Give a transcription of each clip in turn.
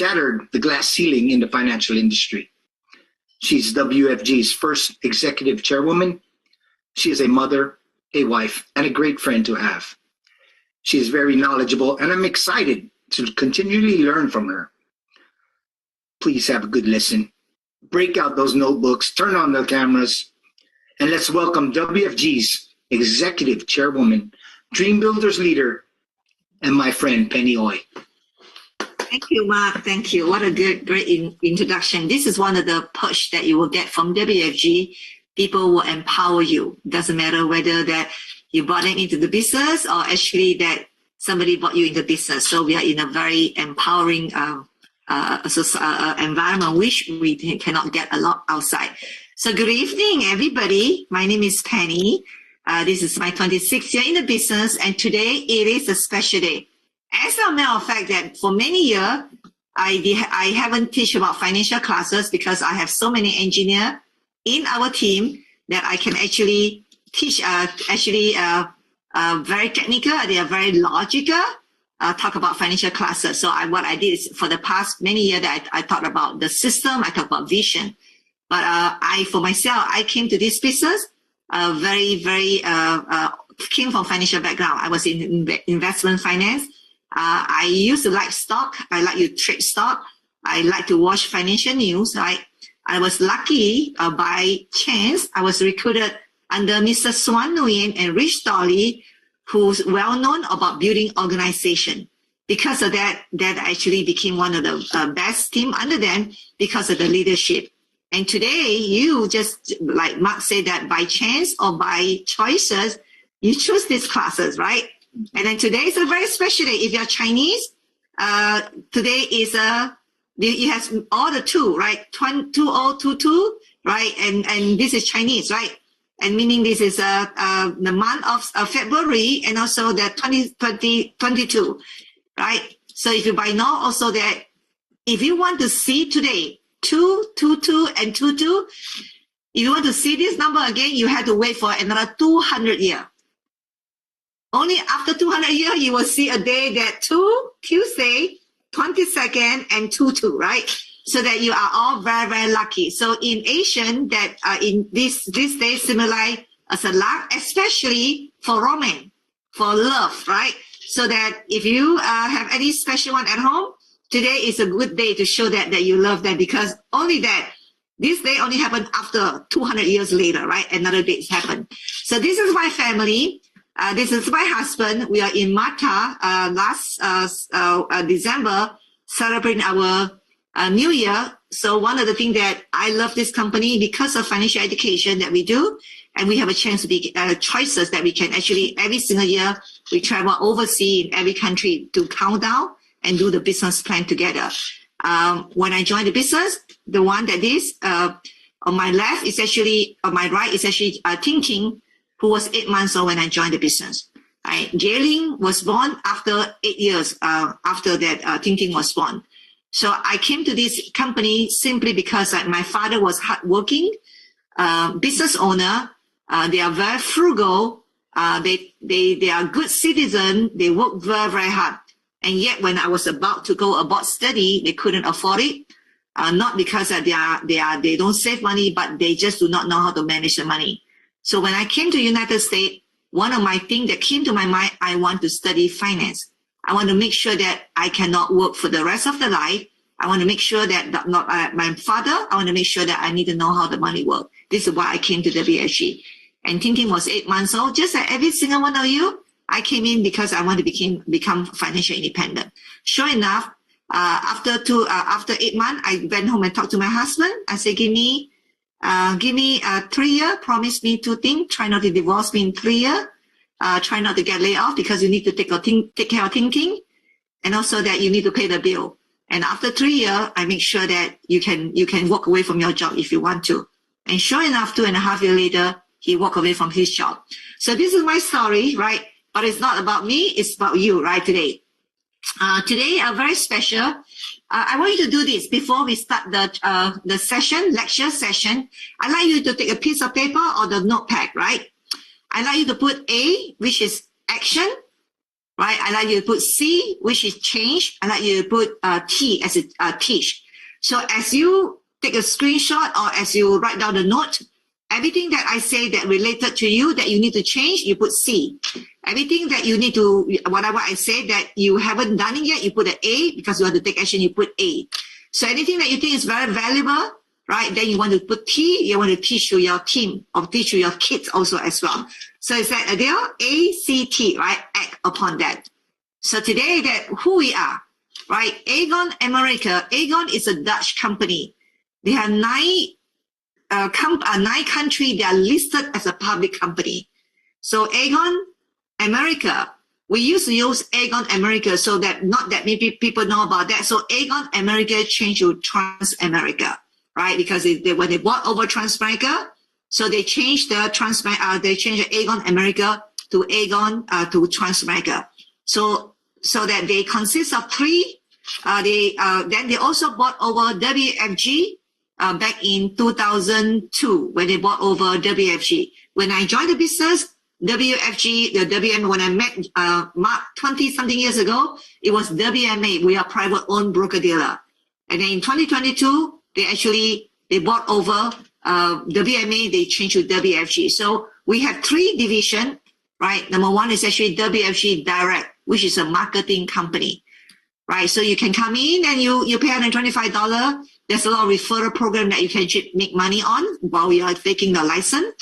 shattered the glass ceiling in the financial industry. She's WFG's first executive chairwoman. She is a mother, a wife, and a great friend to have. She is very knowledgeable, and I'm excited to continually learn from her. Please have a good listen. Break out those notebooks, turn on the cameras, and let's welcome WFG's executive chairwoman, Dream Builders leader, and my friend Penny Oy. Thank you, Mark. Thank you. What a great introduction. This is one of the push that you will get from WFG. People will empower you. Doesn't matter whether that you brought them into the business or actually that somebody brought you into business. So we are in a very empowering environment, which we cannot get a lot outside. So good evening, everybody. My name is Penny. This is my 26th year in the business, and today it is a special day. As a matter of fact, that for many years, I haven't teach about financial classes because I have so many engineers in our team that I can actually teach very technical. They are very logical. Talk about financial classes. So what I did is for the past many years that I talked about the system, I talk about vision. But for myself, I came to this business came from financial background. I was in investment finance. I used to like stock. I like to trade stock. I like to watch financial news. I was lucky by chance. I was recruited under Mr. Swan Nguyen and Rich Dolly, who's well known about building organization. Because of that, that actually became one of the best team under them because of the leadership. And today, you just, like Mark said, that by chance or by choices, you choose these classes, right? And then today is a very special day. If you're Chinese, today is it has all the two, right? 2022, right? And this is Chinese, right? And meaning this is the month of February and also the 2022, right? So if you by now also that, if you want to see today, 222 and 22, if you want to see this number again, you have to wait for another 200 years. Only after 200 years, you will see a day that Tuesday, 22nd and 22, right? So that you are all very, very lucky. So in Asian, that in this day symbolize as a luck, especially for romance, for love, right? So that if you have any special one at home, today is a good day to show that you love them, because only that this day only happened after 200 years later, right? Another day happened. So this is my family. This is my husband. We are in Mata last December, celebrating our New Year. So one of the things that I love this company because of financial education that we do, and we have a chance to be choices that we can actually every single year we travel overseas in every country to count down and do the business plan together. When I joined the business, the one that is on my left is actually on my right is actually Thinking, who was 8 months old when I joined the business. Right? Jailing was born after 8 years after that Thinking was born. So I came to this company simply because my father was hardworking, business owner. They are very frugal. They are good citizens. They work very, very hard. And yet when I was about to go abroad study, they couldn't afford it. Not because they don't save money, but they just do not know how to manage the money. So when I came to United States, one of my things that came to my mind, I want to study finance. I want to make sure that I cannot work for the rest of the life. I want to make sure that not my father, I want to make sure that I need to know how the money works. This is why I came to WFG. And Thinking was 8 months old, just like every single one of you. I came in because I want to become financially independent. Sure enough, after 8 months, I went home and talked to my husband. I said, give me 3 years, promise me 2 things. Try not to divorce me in 3 years. Try not to get laid off because you need to take care of Thinking. And also that you need to pay the bill. And after 3 years, I make sure that you can walk away from your job if you want to. And sure enough, 2.5 years later, he walked away from his job. So this is my story, right? But it's not about me, it's about you, right, today. Today, very special. I want you to do this before we start the session, lecture session. I'd like you to take a piece of paper or the notepad, right? I'd like you to put A, which is action, right? I like you to put C, which is change. I like you to put T as teach. So as you take a screenshot or as you write down the note, everything that I say that related to you that you need to change, you put C. Everything that you need to, whatever I say that you haven't done it yet, you put an A, because you want to take action, you put A. So anything that you think is very valuable, right, then you want to put T, you want to teach to your team or teach to your kids also as well. So is that a deal? ACT, right? Act upon that. So today that who we are, right? Aegon America. Aegon is a Dutch company. They have nine countries. They are listed as a public company. So Aegon America, we used to use Aegon America so that not that many people know about that. So Aegon America changed to Transamerica, right? Because when they bought over Transamerica, so they changed the Aegon America to Aegon to Transamerica. So that they consist of three. Then they also bought over WFG back in 2002 when they bought over WFG. When I joined the business, WFG, the WM, when I met Mark 20-something years ago, it was WMA. We are private-owned broker-dealer. And then in 2022, they bought over WMA, they changed to WFG. So we have three divisions, right? Number one is actually WFG Direct, which is a marketing company, right? So you can come in and you pay $125. There's a lot of referral program that you can make money on while you are taking the license,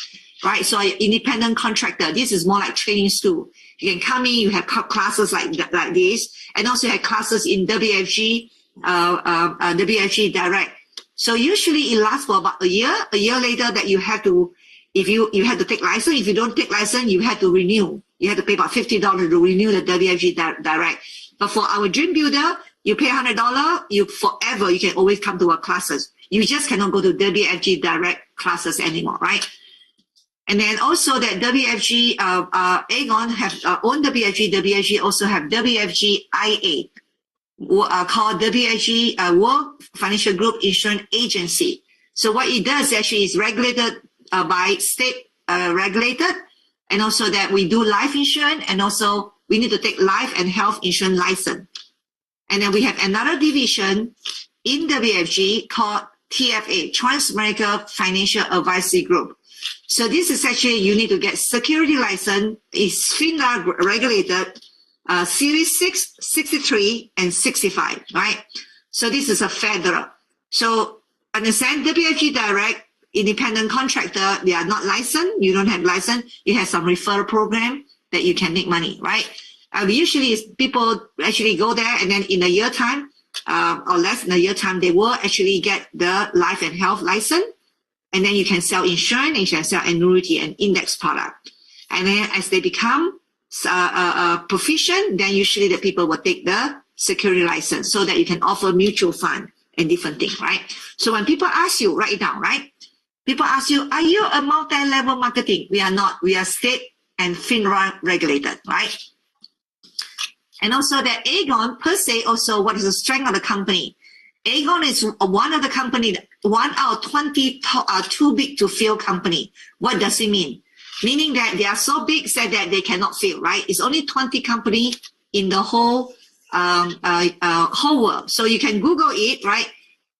right? So independent contractor, this is more like training school. You can come in, you have classes like this, and also you have classes in WFG, WFG Direct. So usually it lasts for about a year. A year later that you have to, if you have to take license. If you don't take license, you have to renew. You have to pay about $50 to renew the WFG Direct. But for our Dream Builder, you pay $100, you can always come to our classes. You just cannot go to WFG Direct classes anymore, right? And then also that WFG, Aegon have own WFG. WFG also have WFG IA, called WFG World Financial Group Insurance Agency. So what it does actually is regulated by state regulated, and also that we do life insurance, and also we need to take life and health insurance license. And then we have another division in WFG called TFA, Transamerica Financial Advisory Group. So this is actually, you need to get security license. It's FINRA regulated, Series 6, 63, and 65, right? So this is a federal. So understand WFG Direct, independent contractor, they are not licensed. You don't have license. You have some referral program that you can make money, right? Usually people actually go there, and then in a year time, or less than a year time, they will actually get the life and health license. And then you can sell insurance, and you can sell annuity and index product. And then as they become proficient, then usually the people will take the security license so that you can offer mutual fund and different things, right? So when people ask you, write it down, right? People ask you, are you a multi-level marketing? We are not. We are state and FINRA regulated, right? And also that Aegon per se, also what is the strength of the company? Aegon is one of the company, 1 out of 20 are too big to fail company. What does it mean? Meaning that they are so big that they cannot fail, right? It's only 20 company in the whole world. So you can Google it, right?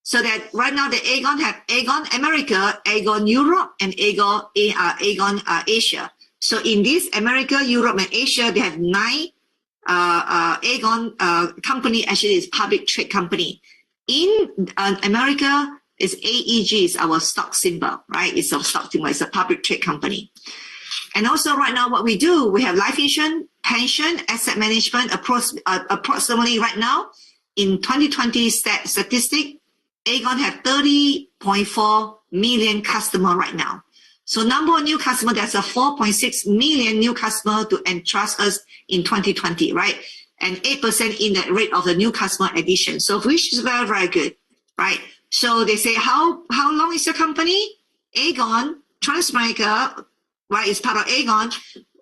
So that right now the Aegon have Aegon America, Aegon Europe, and Aegon Asia. So in this America, Europe, and Asia, they have 9 Aegon company. Actually, is public trade company. In America, is AEG is our stock symbol, right? It's a stock symbol. It's a public trade company. And also right now, what we do, we have life insurance, pension, asset management. Approximately right now, in 2020 statistic, Aegon have 30.4 million customer right now. So number of new customer, there's a 4.6 million new customer to entrust us in 2020, right? And 8% in the rate of the new customer addition. So which is very, very good, right? So they say, how long is your company? Aegon, Transamerica, right, is part of Aegon.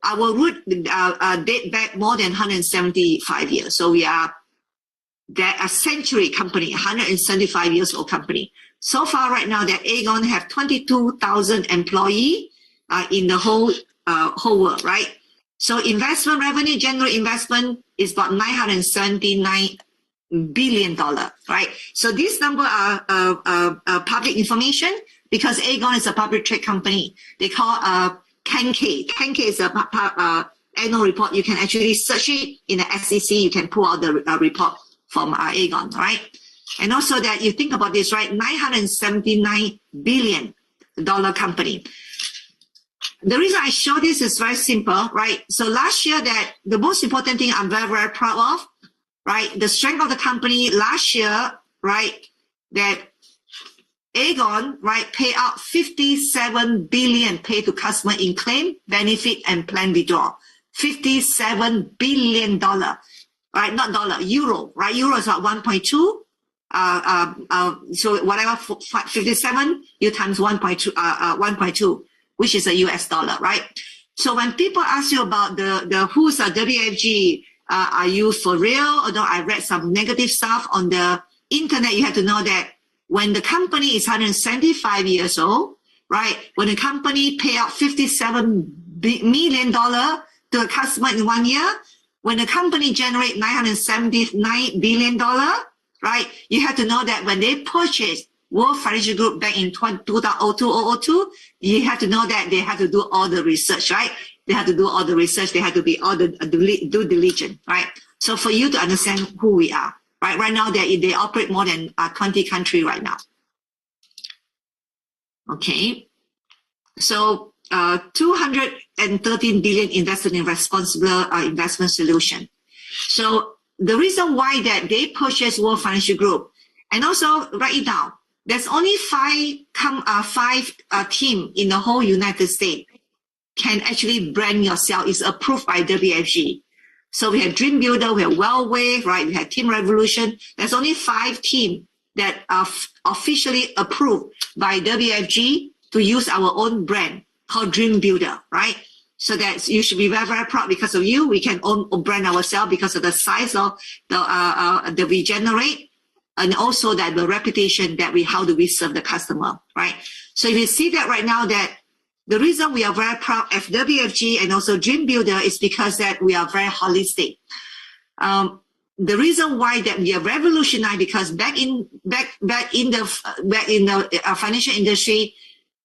Our root date back more than 175 years. So we are a century company, 175 years old company. So far right now that Aegon have 22,000 employees in the whole world, right? So investment revenue, general investment is about $979 billion, right? So these numbers are public information because Aegon is a public trade company. They call 10K. 10K is a annual report. You can actually search it in the SEC. You can pull out the report from Aegon, right? And also that you think about this, right? $979 billion company. The reason I show this is very simple, right? So last year, that the most important thing I'm very, very proud of, right? The strength of the company last year, right? That Aegon, right, pay out $57 billion paid to customer in claim, benefit, and plan withdrawal. $57 billion, right? Not dollar, euro, right? Euro is about 1.2. So whatever 57 you times 1.2, which is a US dollar, right? So when people ask you about the who's a WFG, are you for real? Although I read some negative stuff on the internet, you have to know that when the company is 175 years old, right? When the company pay out $57 million to a customer in 1 year, when the company generate $979 billion, right? You have to know that when they purchased World Financial Group back in 2002, you have to know that they have to do all the research, right? They have to do all the research. They have to be all the due diligence, right? So for you to understand who we are, right? Right now, they operate more than 20 countries right now. Okay. So 213 billion invested in responsible investment solution. So the reason why that they purchased World Financial Group, and also write it down, there's only five team in the whole United States can actually brand yourself. Is approved by WFG. So we have Dream Builder, we have Wellway, right? We have Team Revolution. There's only 5 teams that are officially approved by WFG to use our own brand called Dream Builder, right? So that you should be very, very proud because of you. We can own brand ourselves because of the size of that we generate, and also that the reputation that how do we serve the customer, right? So if you see that right now, that the reason we are very proud of WFG and also Dream Builder is because that we are very holistic. The reason why that we are revolutionized, because back in the financial industry,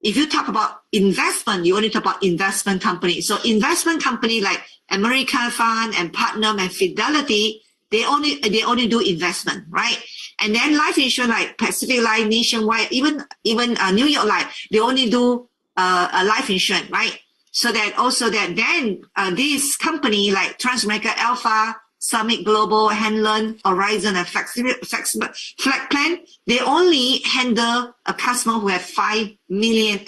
if you talk about investment, you only talk about investment companies. So investment company like American Fund and Putnam and Fidelity, they only do investment, right? And then life insurance like Pacific Life, Nationwide, even New York Life, they only do a life insurance, right? So that also that then this company like Transamerica Alpha, Summit Global, Hanlon, Horizon, and Flag Plan, they only handle a customer who have 5 million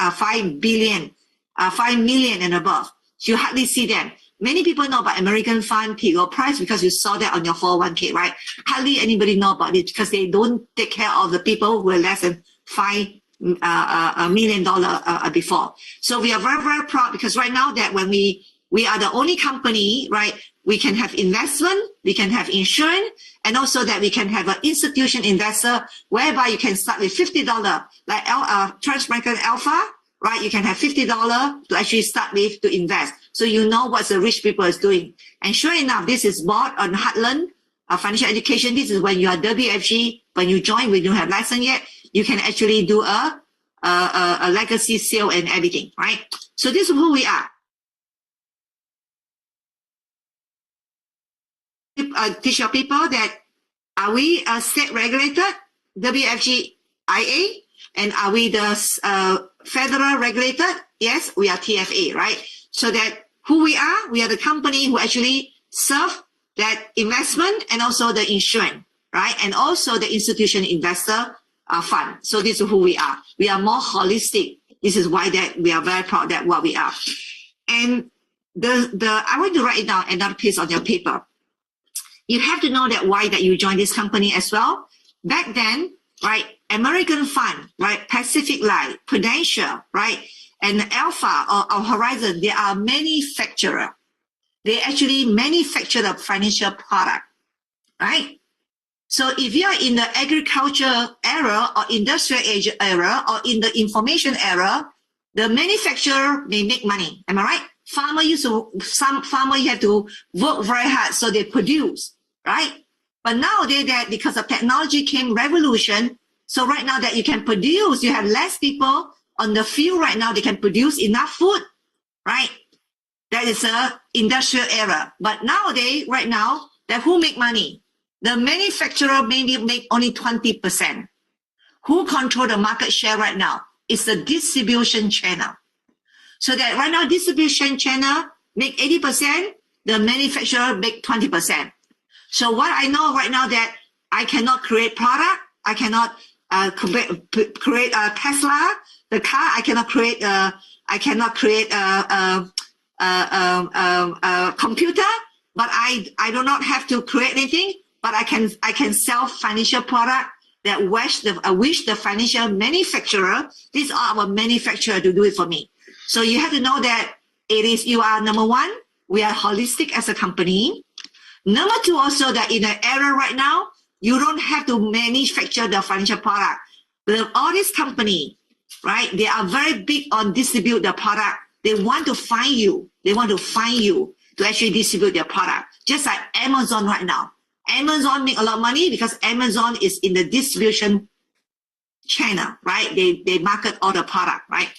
and above. So you hardly see them. Many people know about American Fund, Pico Price, because you saw that on your 401k, right? Hardly anybody know about it because they don't take care of the people who are less than $5 million before. So we are very, very proud because right now that when we are the only company, right, we can have investment, we can have insurance, and also that we can have an institution investor whereby you can start with $50, like Transamerican Alpha, right? You can have $50 to actually start with to invest. So you know what the rich people is doing. And sure enough, this is bought on Heartland Financial Education. This is when you are WFG, when you join, when you don't have license yet, you can actually do a legacy sale and everything, right? So this is who we are. Teach your people that are we state regulated, WFG IA, and are we the federal regulated? Yes, we are TFA, right? So that who we are the company who actually serve that investment and also the insurance, right? And also the institution investor fund. So this is who we are. We are more holistic. This is why that we are very proud that what we are. And I want to write down another piece on your paper. You have to know that why that you joined this company as well. Back then, right, American Fund, right, Pacific Life, Prudential, right, and Alpha or Horizon, they are manufacturer. They actually manufacture the financial product, right? So if you are in the agriculture era or industrial age era or in the information era, the manufacturer may make money. Am I right? farmer you have to work very hard so they produce, right? But nowadays that because of technology came revolution, so right now that you can produce, you have less people on the field right now, they can produce enough food, right? That is a industrial era. But nowadays, right now, that who make money? The manufacturer maybe make only 20%. Who control the market share right now? It's the distribution channel. So that right now, distribution channel make 80%, the manufacturer make 20%. So what I know right now that I cannot create product, I cannot create a Tesla, the car. I cannot create a computer, but I do not have to create anything. But I can sell financial product that wish the financial manufacturer. These are our manufacturer to do it for me. So you have to know that you are number one. We are holistic as a company. Number two, also that in an era right now, you don't have to manufacture the financial product. But all these company, right? They are very big on distribute the product. They want to find you. They want to find you to actually distribute their product. Just like Amazon right now. Amazon make a lot of money because Amazon is in the distribution channel, right? They market all the product, right?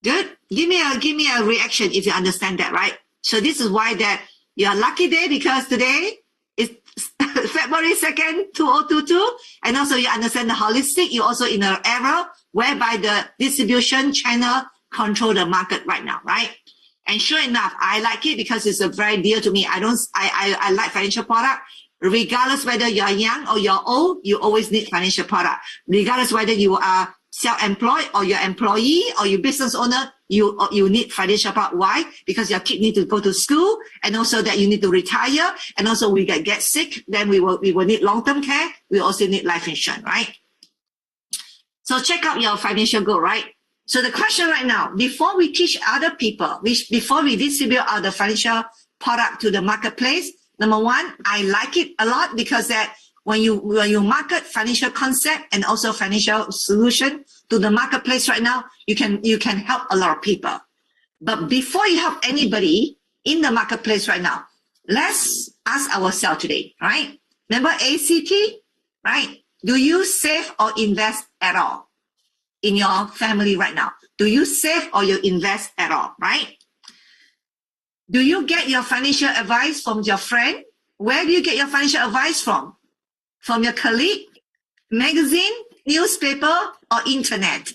Good. Give me a reaction if you understand that, right? So this is why that you are lucky day because today is February 2nd, 2022. And also you understand the holistic. You're also in an era whereby the distribution channel control the market right now, right? And sure enough, I like it because it's a very dear to me. I like financial product. Regardless whether you're young or you're old, you always need financial product. Regardless whether you are self-employed or you're employee or you business owner, you need financial product. Why? Because your kid need to go to school, and also that you need to retire, and also we get sick, then we will need long-term care. We also need life insurance, right? So check out your financial goal, right? So the question right now, before we teach other people, before we distribute the financial product to the marketplace, number one, I like it a lot because that when you market financial concept and also financial solution to the marketplace right now, you can help a lot of people. But before you help anybody in the marketplace right now, let's ask ourselves today, right? Remember ACT, right? Do you save or invest at all in your family right now? Do you save or you invest at all, right? Do you get your financial advice from your friend? Where do you get your financial advice from? From your colleague, magazine, newspaper, or internet?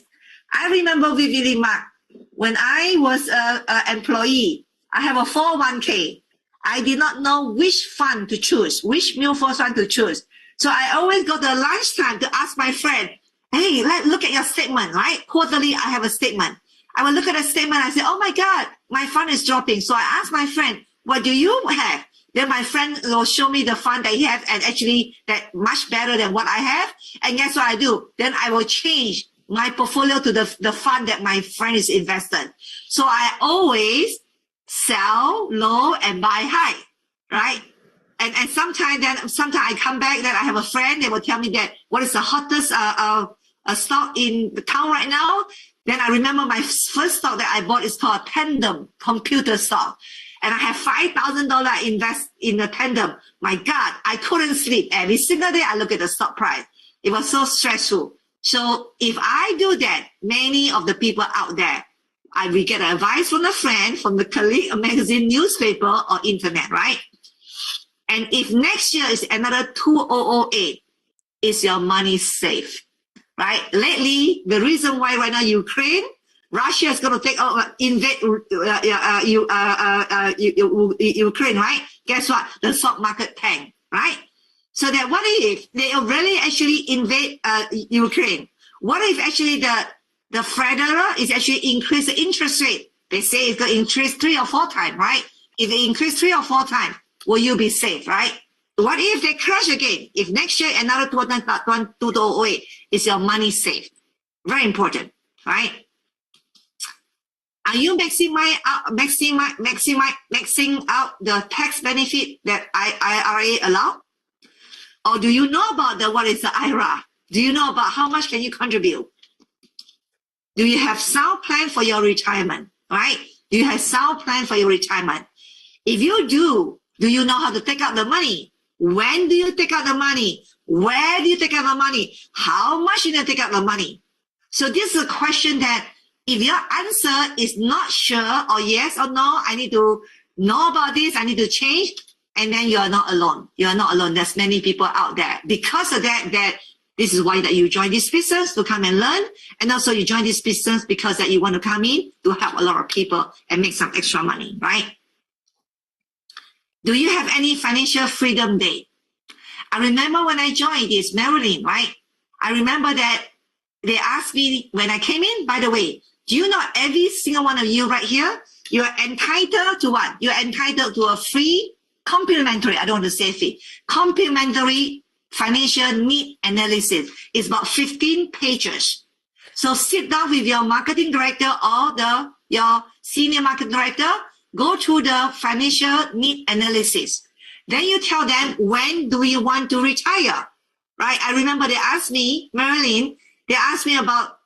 I remember vividly, Mark, when I was an employee, I have a 401k. I did not know which fund to choose, which mutual fund to choose. So I always got the lunchtime to ask my friend, hey, look at your statement, right? Quarterly, I have a statement. I will look at the statement. I say, oh my God, my fund is dropping. So I asked my friend, what do you have? Then my friend will show me the fund that he has, and actually that much better than what I have. And guess what I do? Then I will change my portfolio to the fund that my friend is invested. So I always sell low and buy high, right? And sometimes I come back, then I have a friend, they will tell me that what is the hottest stock in the town right now. Then I remember my first stock that I bought is called Tandem computer stock. And I have $5,000 invest in the Tandem. My God, I couldn't sleep. Every single day I look at the stock price. It was so stressful. So if I do that, many of the people out there, I will get advice from a friend, from the colleague, a magazine, newspaper, or internet, right? And if next year is another 2008, is your money safe, right? Lately, the reason why right now Ukraine, Russia is going to take over, invade Ukraine, right? Guess what? The stock market tank, right? So that what if they really actually invade Ukraine? What if actually the Federal is actually increase the interest rate? They say it's going to increase 3 or 4 times, right? If they increase 3 or 4 times, will you be safe, right? What if they crash again? If next year another 2008, is your money safe? Very important, right? Are you maxing out the tax benefit that IRA allow? Or do you know about what is the IRA? Do you know about how much can you contribute? Do you have sound plan for your retirement, right? Do you have sound plan for your retirement? If you do you know how to take out the money? When do you take out the money? Where do you take out the money? How much do you take out the money? So this is a question that if your answer is not sure or yes or no, I need to know about this, I need to change, and then you are not alone. You are not alone. There's many people out there. Because of that this is why that you join this business to come and learn. And also you join this business because that you want to come in to help a lot of people and make some extra money, right? Do you have any financial freedom day? I remember when I joined this, Marilyn, right? I remember that they asked me when I came in, by the way, do you know every single one of you right here, you are entitled to what? You're entitled to a free complimentary, I don't want to say free, complimentary financial need analysis. It's about 15 pages. So sit down with your marketing director or your senior marketing director, go through the financial need analysis. Then you tell them, when do you want to retire? Right? I remember they asked me, Marilyn, they asked me about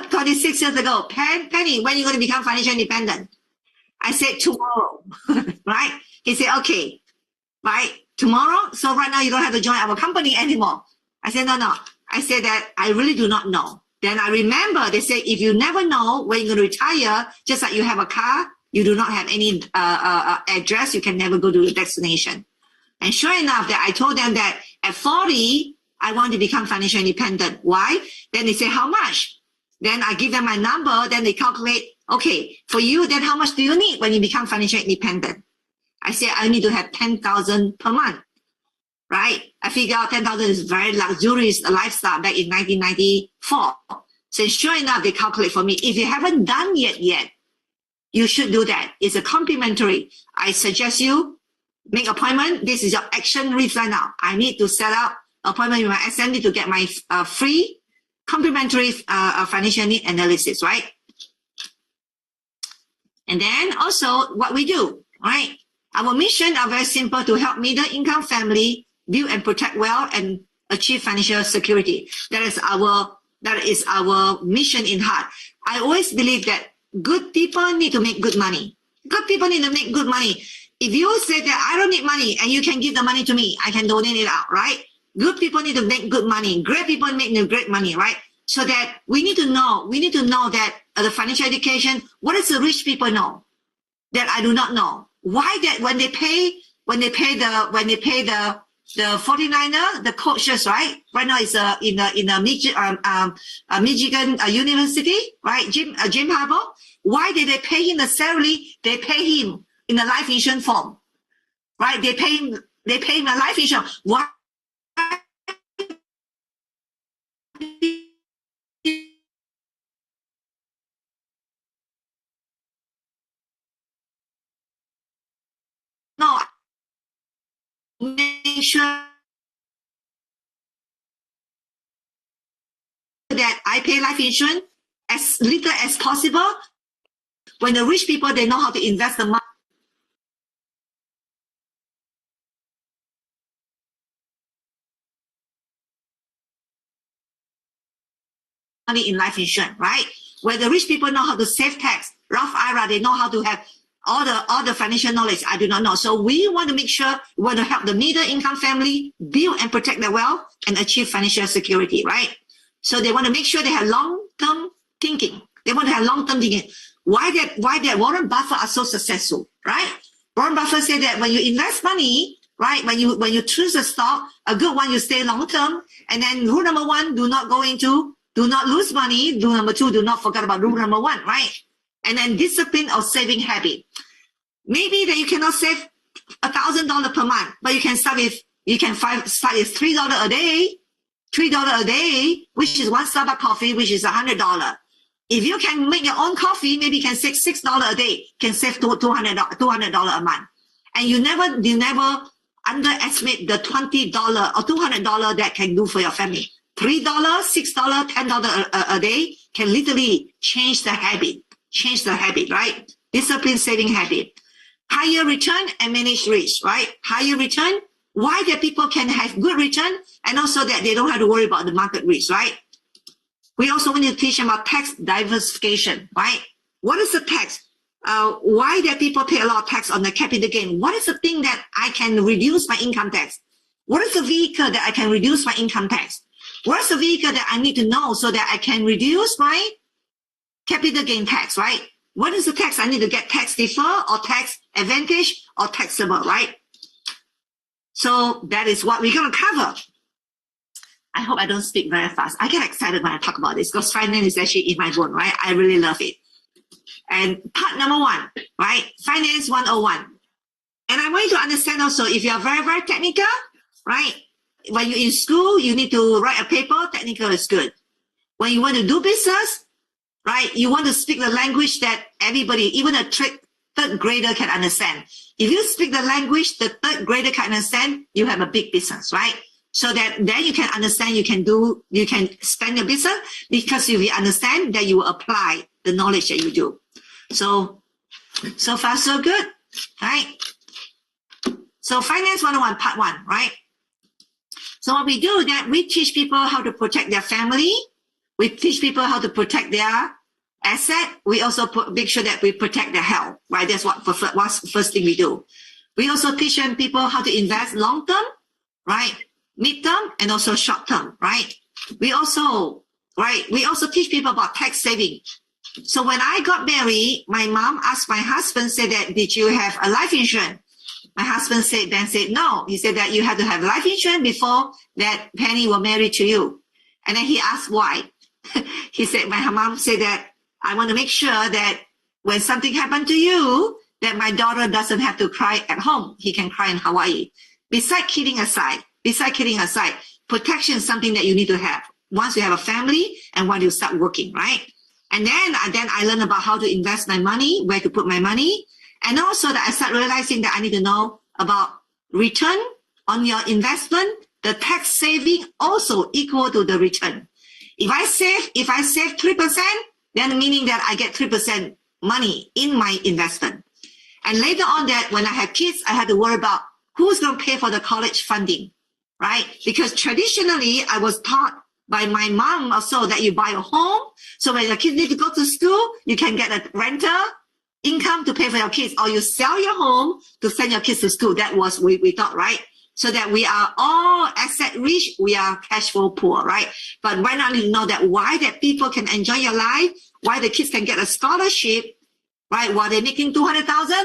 26 years ago, Penny, when are you going to become financially independent? I said, tomorrow, right? He said, okay, right, tomorrow? So right now you don't have to join our company anymore. I said, no. I said that I really do not know. Then I remember they said, if you never know when you're going to retire, just like you have a car, you do not have any address, you can never go to the destination. And sure enough, that I told them that at 40, I want to become financially independent. Why? Then they say, how much? Then I give them my number. Then they calculate, okay, for you, then how much do you need when you become financially independent? I say, I need to have 10,000 per month, right? I figure out 10,000 is very luxurious lifestyle back in 1994. So sure enough, they calculate for me. If you haven't done yet, you should do that. It's a complimentary. I suggest you make appointment. This is your action list right now. I need to set up appointment with my SMD to get my free complimentary financial need analysis, right? And then also what we do, right? Our mission are very simple: to help middle income family build and protect wealth and achieve financial security. That is our mission in heart. I always believe that good people need to make good money. Good people need to make good money. If you say that I don't need money and you can give the money to me, I can donate it out, right? Good people need to make good money. Great people make great money, right? So that we need to know that the financial education, what does the rich people know that I do not know? Why that when they pay the 49er, the coaches, right? Right now it's in a Michigan University, right? Jim Harbaugh. Why did they pay him the salary? They pay him in a life insurance form, right? They pay him a life insurance. Why? No, make sure that I pay life insurance as little as possible. When the rich people, they know how to invest the money in life insurance, right? Where the rich people know how to save tax, Roth IRA, they know how to have all the financial knowledge. I do not know. So we want to make sure we want to help the middle income family build and protect their wealth and achieve financial security, right? So they want to make sure they have long-term thinking. They want to have long-term thinking. Why that Warren Buffett are so successful, right? Warren Buffett said that when you invest money, right, when you choose a stock, a good one, you stay long-term. And then rule number one, do not lose money. Rule number two, do not forget about rule number one, right? And then discipline or saving habit. Maybe that you cannot save $1,000 per month, but you can start with $3 a day, $3 a day, which is one Starbucks coffee, which is $100. If you can make your own coffee, maybe you can save $6 a day, can save $200 a month. And you never underestimate the $20 or $200 that can do for your family. $3, $6, $10 a day can literally change the habit, right? Discipline saving habit. Higher return and manage risk, right? Higher return, why that people can have good return and also that they don't have to worry about the market risk, right? We also want to teach them about tax diversification, right? What is the tax? why that people pay a lot of tax on the capital gain? What is the thing that I can reduce my income tax? What is the vehicle that I can reduce my income tax? What is the vehicle that I need to know so that I can reduce my capital gain tax, right? What is the tax I need to get? Tax defer or tax advantage or taxable, right? So that is what we're going to cover. I hope I don't speak very fast. I get excited when I talk about this because finance is actually in my bone, right? I really love it. And part number one, right? Finance 101. And I want you to understand also, if you're very, very technical, right? When you're in school, you need to write a paper, technical is good. When you want to do business, right? You want to speak the language that everybody, even a third grader can understand. If you speak the language the third grader can understand, you have a big business, right? So that then you can understand, you can spend your business, because if you understand, then you will apply the knowledge that you do. So far, so good, right? So finance 101, part one, right? So what we do that we teach people how to protect their family. We teach people how to protect their asset. We also make sure that we protect their health, right? That's what's the first thing we do. We also teach people how to invest long-term, right? Mid-term and also short-term, right? We also teach people about tax saving. So when I got married, my mom asked my husband, said that, did you have a life insurance? My husband said no. He said that you had to have life insurance before that Penny will marry to you. And then he asked why. He said, my mom said that I want to make sure that when something happened to you, that my daughter doesn't have to cry at home. He can cry in Hawaii. Besides kidding aside, protection is something that you need to have once you have a family and when you start working, right? And then I learned about how to invest my money, where to put my money. And also that I start realizing that I need to know about return on your investment. The tax saving also equal to the return. If I save 3%, then meaning that I get 3% money in my investment. And later on that when I had kids, I had to worry about who's going to pay for the college funding, right? Because traditionally I was taught by my mom also that you buy a home. So when your kids need to go to school, you can get a rental income to pay for your kids, or you sell your home to send your kids to school. That was we thought, right? So that we are all asset rich, we are cash flow poor, right? But right now you know that why that people can enjoy your life, why the kids can get a scholarship, right? While they're making 200,000,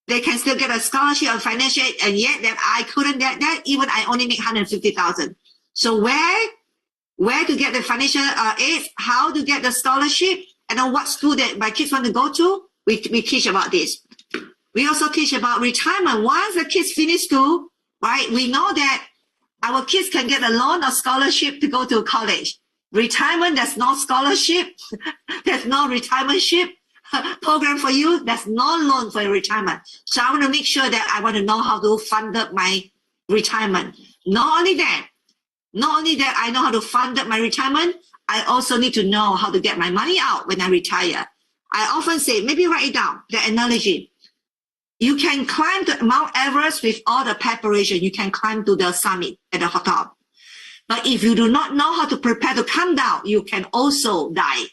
they can still get a scholarship or financial aid, and yet that I couldn't get that, even I only make 150,000. So where to get the financial aid, how to get the scholarship, and then what school that my kids want to go to, we teach about this. We also teach about retirement. Once the kids finish school, right, we know that our kids can get a loan or scholarship to go to college. Retirement, there's no scholarship. There's no retirement program for you. There's no loan for your retirement. So I want to make sure that I want to know how to fund up my retirement. Not only that I know how to fund up my retirement, I also need to know how to get my money out when I retire. I often say, maybe write it down, the analogy. You can climb to Mount Everest with all the preparation. You can climb to the summit at the top. But if you do not know how to prepare to come down, you can also die.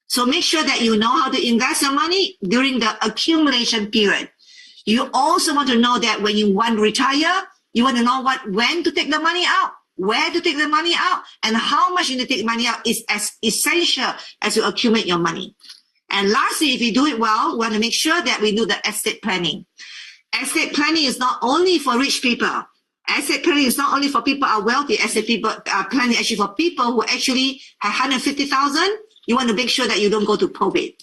So make sure that you know how to invest your money during the accumulation period. You also want to know that when you want to retire, you want to know when to take the money out, where to take the money out, and how much you need to take money out is as essential as you accumulate your money. And lastly, if you do it well, we want to make sure that we do the estate planning. Estate planning is not only for rich people. Estate planning is not only for people who are wealthy. Estate planning actually for people who actually have 150,000. You want to make sure that you don't go to probate.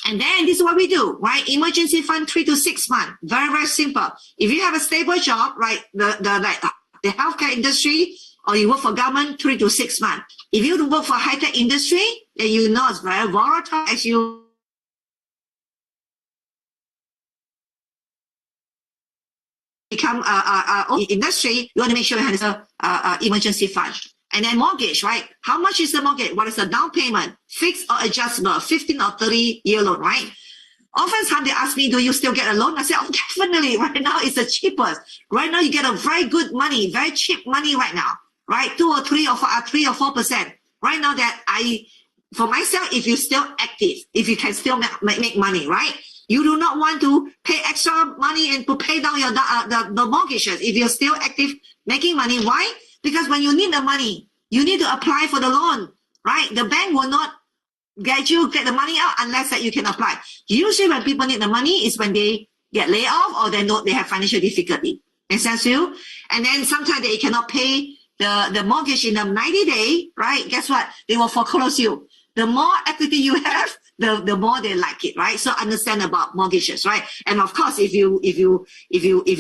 And then this is what we do, right? Emergency fund 3 to 6 months. Very, very simple. If you have a stable job, right, the healthcare industry, or you work for government, 3 to 6 months. If you work for high-tech industry, then you know it's very volatile as you become industry. You want to make sure you have an emergency fund. And then mortgage, right? How much is the mortgage? What is the down payment? Fixed or adjustable? 15 or 30-year loan, right? Oftentimes they ask me, do you still get a loan? I say, oh, definitely. Right now it's the cheapest. Right now you get a very good money, very cheap money right now, right? 2 or 3 or 4%. Right now that for myself, if you're still active, if you can still make money, right? You do not want to pay extra money and to pay down your the mortgages. If you're still active making money, why? Because when you need the money, you need to apply for the loan, right? The bank will not get the money out unless that you can apply. Usually when people need the money is when they get laid off or they have financial difficulty. Makes sense to you? And then sometimes they cannot pay the mortgage in a 90-day, right? Guess what? They will foreclose you. The more equity you have, the more they like it, right? So understand about mortgages, right? And of course, if you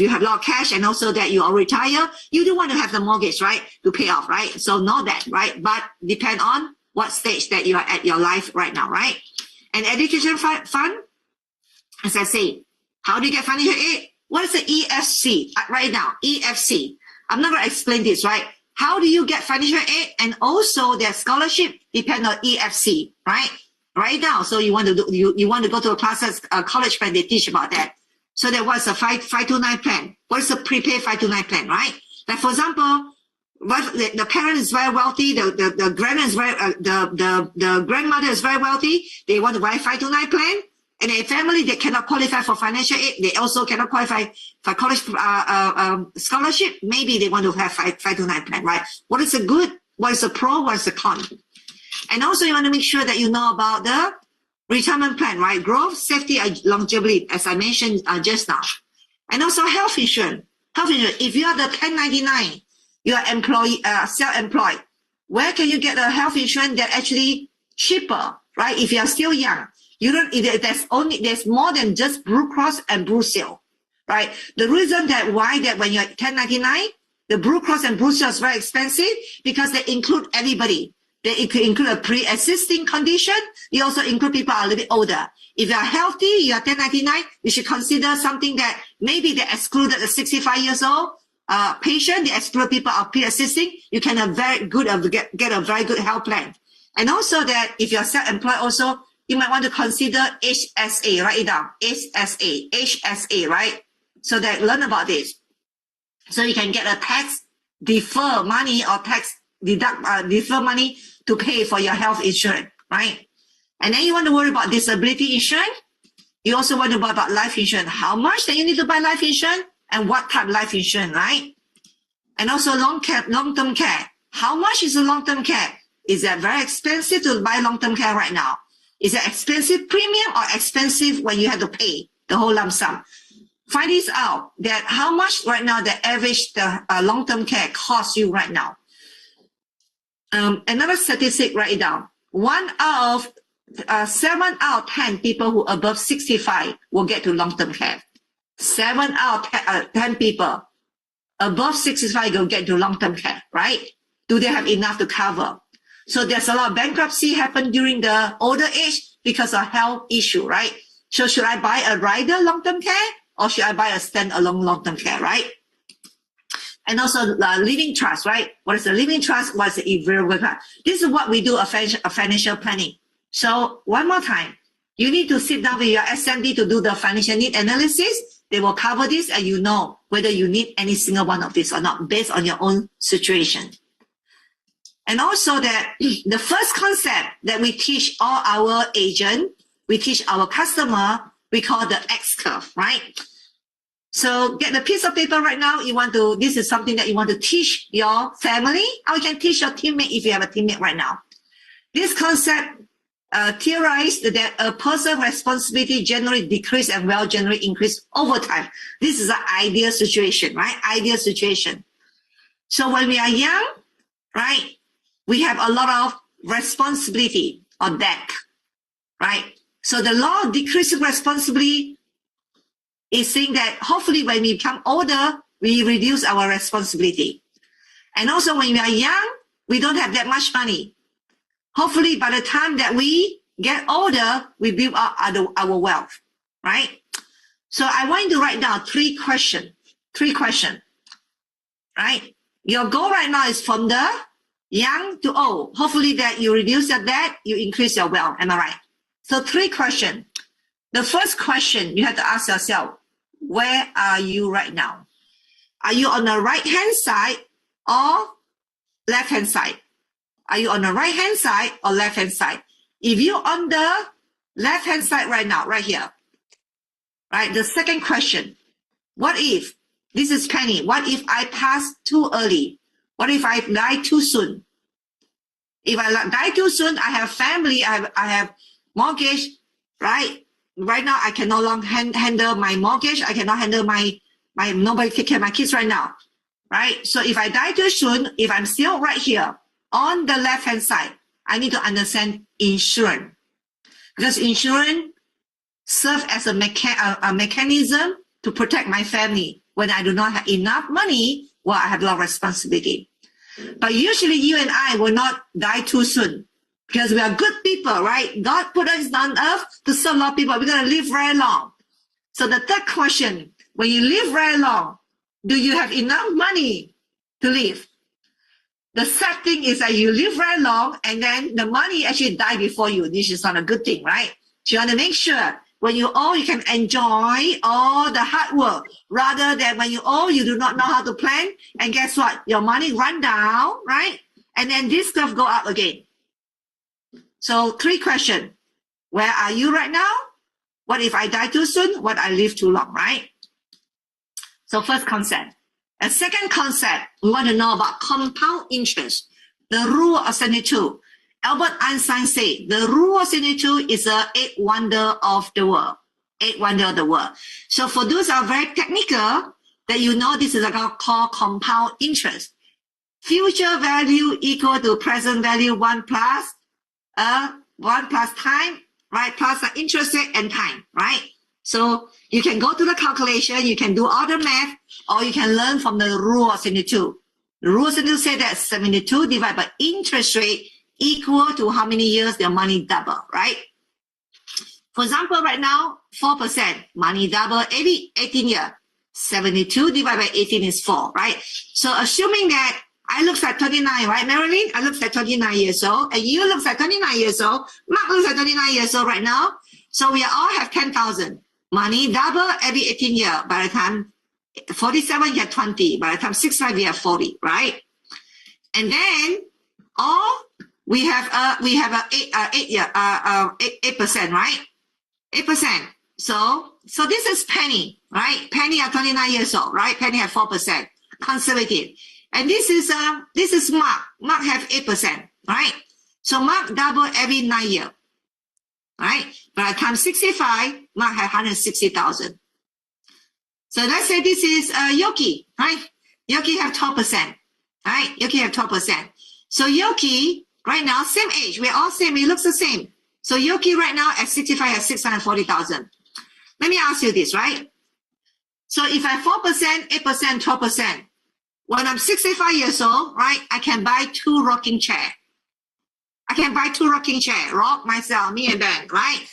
have a lot of cash and also that you are retired, you do want to have the mortgage, right, to pay off, right? So know that, right? But depend on what stage that you are at your life right now, right? And education fund, as I say, how do you get financial aid? What is the EFC right now? EFC. I'm not going to explain this, right? How do you get financial aid? And also their scholarship depend on EFC, right? Right now. So you want to go to a classes, college plan, they teach about that. So there was a 529 plan. What is the prepaid 529 plan, right? Like for example, the parent is very wealthy, the grandmother is very wealthy, they want to buy 529 plan, and a family that cannot qualify for financial aid, they also cannot qualify for college scholarship, maybe they want to have 529 plan, right? What is the good? What is the pro? What is the con? And also you want to make sure that you know about the retirement plan, right? Growth, safety, and longevity, as I mentioned just now. And also health insurance. Health insurance, if you are the 1099, you are self-employed, where can you get a health insurance that actually cheaper, right? If you are still young, there's more than just Blue Cross and Blue Shield, right? The reason that when you're 1099, the Blue Cross and Blue Shield is very expensive because they include everybody. They include a pre-existing condition. They also include people a little bit older. If you are healthy, you are 1099, you should consider something that maybe they excluded the 65 years old patient, they exclude people of pre-existing. You can get a very good health plan. And also that if you're self-employed also, you might want to consider HSA, write it down, HSA, right? So that learn about this. So you can get a tax defer money or tax defer money to pay for your health insurance, right? And then you want to worry about disability insurance. You also want to worry about life insurance. How much that you need to buy life insurance and what type of life insurance, right? And also long-term care. How much is the long-term care? Is that very expensive to buy long-term care right now? Is it expensive premium or expensive when you have to pay the whole lump sum? Find this out, that how much right now the average long-term care costs you right now. Another statistic, write it down. 7 out of 10 people who are above 65 will get to long-term care. 7 out of 10 people above 65 will get to long-term care, right? Do they have enough to cover? So there's a lot of bankruptcy happen during the older age because of health issue, right? So should I buy a rider long-term care or should I buy a standalone long-term care, right? And also living trust, right? What is the living trust? What is the irrevocable trust? This is what we do, a financial planning. So one more time, you need to sit down with your SMD to do the financial need analysis. They will cover this and you know whether you need any single one of this or not based on your own situation. And also that the first concept that we teach all our agent, we teach our customer, we call the X curve, right? So get the piece of paper right now. This is something that you want to teach your family, or you can teach your teammate if you have a teammate right now. This concept theorized that a person's responsibility generally decrease and wealth generally increase over time. This is an ideal situation, right? Ideal situation. So when we are young, right, we have a lot of responsibility or debt, right? So the law of decreasing responsibility is saying that hopefully when we become older, we reduce our responsibility. And also when we are young, we don't have that much money. Hopefully by the time that we get older, we build up our wealth, right? So I want you to write down three questions, right? Your goal right now is from the young to old. Hopefully that you reduce your debt, you increase your wealth. Am I right? So 3 questions. The first question you have to ask yourself, where are you right now? Are you on the right-hand side or left-hand side? Are you on the right-hand side or left-hand side? if you're on the left-hand side right now, right here, right? The second question, what if, this is Penny, what if I pass too early? What if I die too soon? If I die too soon, I have family, I have mortgage, right? Right now, I can no longer handle my mortgage. I cannot handle my nobody take care of my kids right now, right? So if I die too soon, if I'm still right here on the left-hand side, I need to understand insurance. Because insurance serves as a mechanism to protect my family when I do not have enough money or I have a lot of responsibility. But usually you and I will not die too soon because we are good people, right? God put us on earth to serve a lot of people. We're going to live very long. So the third question, when you live very long, do you have enough money to live? The sad thing is that you live very long and then the money actually die before you. This is not a good thing, right? So you want to make sure when you're old, you can enjoy all the hard work rather than when you're old, you do not know how to plan. And guess what? Your money run down, right? And then this stuff go up again. So 3 questions. Where are you right now? What if I die too soon? What I live too long, right? So first concept. A second concept, we want to know about compound interest, the rule of 72. Albert Einstein said, the rule of 72 is the 8th wonder of the world. 8th wonder of the world. So for those who are very technical, that you know this is called compound interest. Future value equal to present value 1 plus time, right? Plus the interest rate and time, right? So you can go to the calculation, you can do all the math, or you can learn from the rule of 72. The rule of 72 say that 72 divided by interest rate equal to how many years their money double, right? For example, right now, 4%, money double every 18 years. 72 divided by 18 is 4, right? So assuming that I look like 29, right, Marilyn? I look like 29 years old, and you look like 29 years old. Mark looks like 29 years old right now. So we all have 10,000. Money double every 18 years. By the time 47, you have 20. By the time 65, you have 40, right? And then we have a 8%, right? 8%. So this is Penny, right? Penny at 29 years old, right? Penny at 4%, conservative. And this is Mark. Mark have 8%, right? So Mark double every 9 years, right? By the time 65, Mark have 160,000. So let's say this is Yoki, right? Yoki have 12%, right? Yoki have 12%. So Yoki right now, same age. We're all same. It looks the same. So Yoki right now at 65 has 640,000. Let me ask you this, right? So if I 4%, 8%, 12%, when I'm 65 years old, right, I can buy 2 rocking chairs. I can buy 2 rocking chairs, rock myself, me and Ben, right?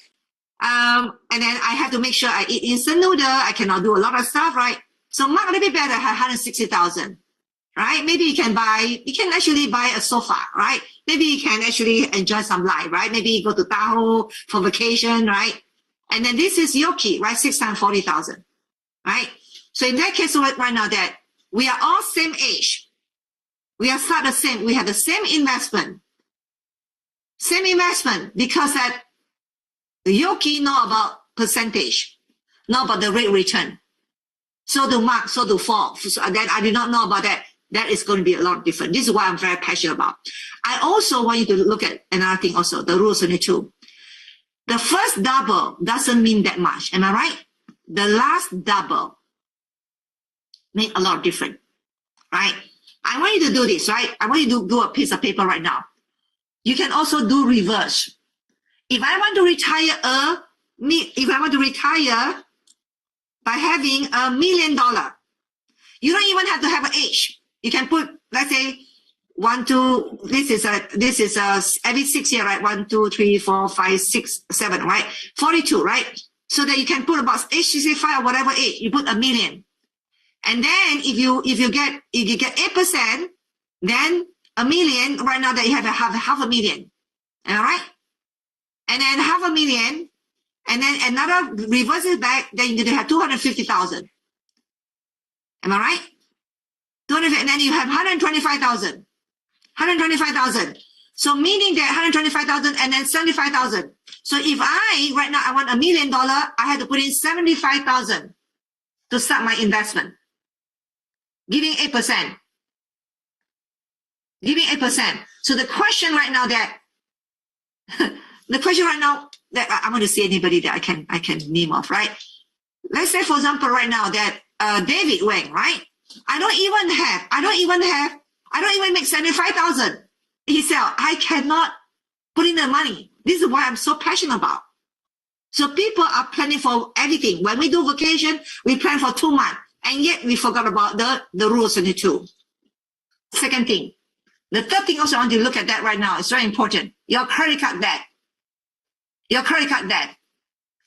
And then I have to make sure I eat instant noodle. I cannot do a lot of stuff, right? So Mark a little bit better, have 160,000, right? Maybe you can actually buy a sofa, right? Maybe you can actually enjoy some life, right? Maybe you go to Tahoe for vacation, right? And then this is Yoki, right? 6 times 40,000, right? So in that case, right now that we are all same age. We are start the same. We have the same investment. Same investment because that the Yoki know about percentage, know about the rate return. So do Mark, so do Fall. So that I did not know about that. That is going to be a lot different. This is why I'm very passionate about. I also want you to look at another thing also, the rule 72. The first double doesn't mean that much. Am I right? The last double make a lot different, right? I want you to do this, right? I want you to do a piece of paper right now. You can also do reverse. If I want to retire by having $1 million, you don't even have to have an age. You can put, let's say, 1, 2, this is every 6 years, right? 1, 2, 3, 4, 5, 6, 7, right? 42, right? So that you can put about age 65 or whatever age, you put $1 million. And then if you get 8%, then $1 million, right now that you have $500,000. All right? And then $500,000, and then another reverse it back, then you have 250,000. Am I right? 250, and then you have 125,000. 125,000. So meaning that 125,000 and then 75,000. So if right now I want $1 million, I have to put in 75,000 to start my investment. Giving 8%. Giving 8%. So the question right now that I want to see anybody that I can name off, right? Let's say, for example, right now that David Wang, right? I don't even make 75,000. He said, I cannot put in the money. This is what I'm so passionate about. So people are planning for everything. When we do vacation, we plan for 2 months, and yet we forgot about the rules 22. Second thing. The third thing also I want to look at that right now. It's very important. Your credit card debt. Your credit card debt,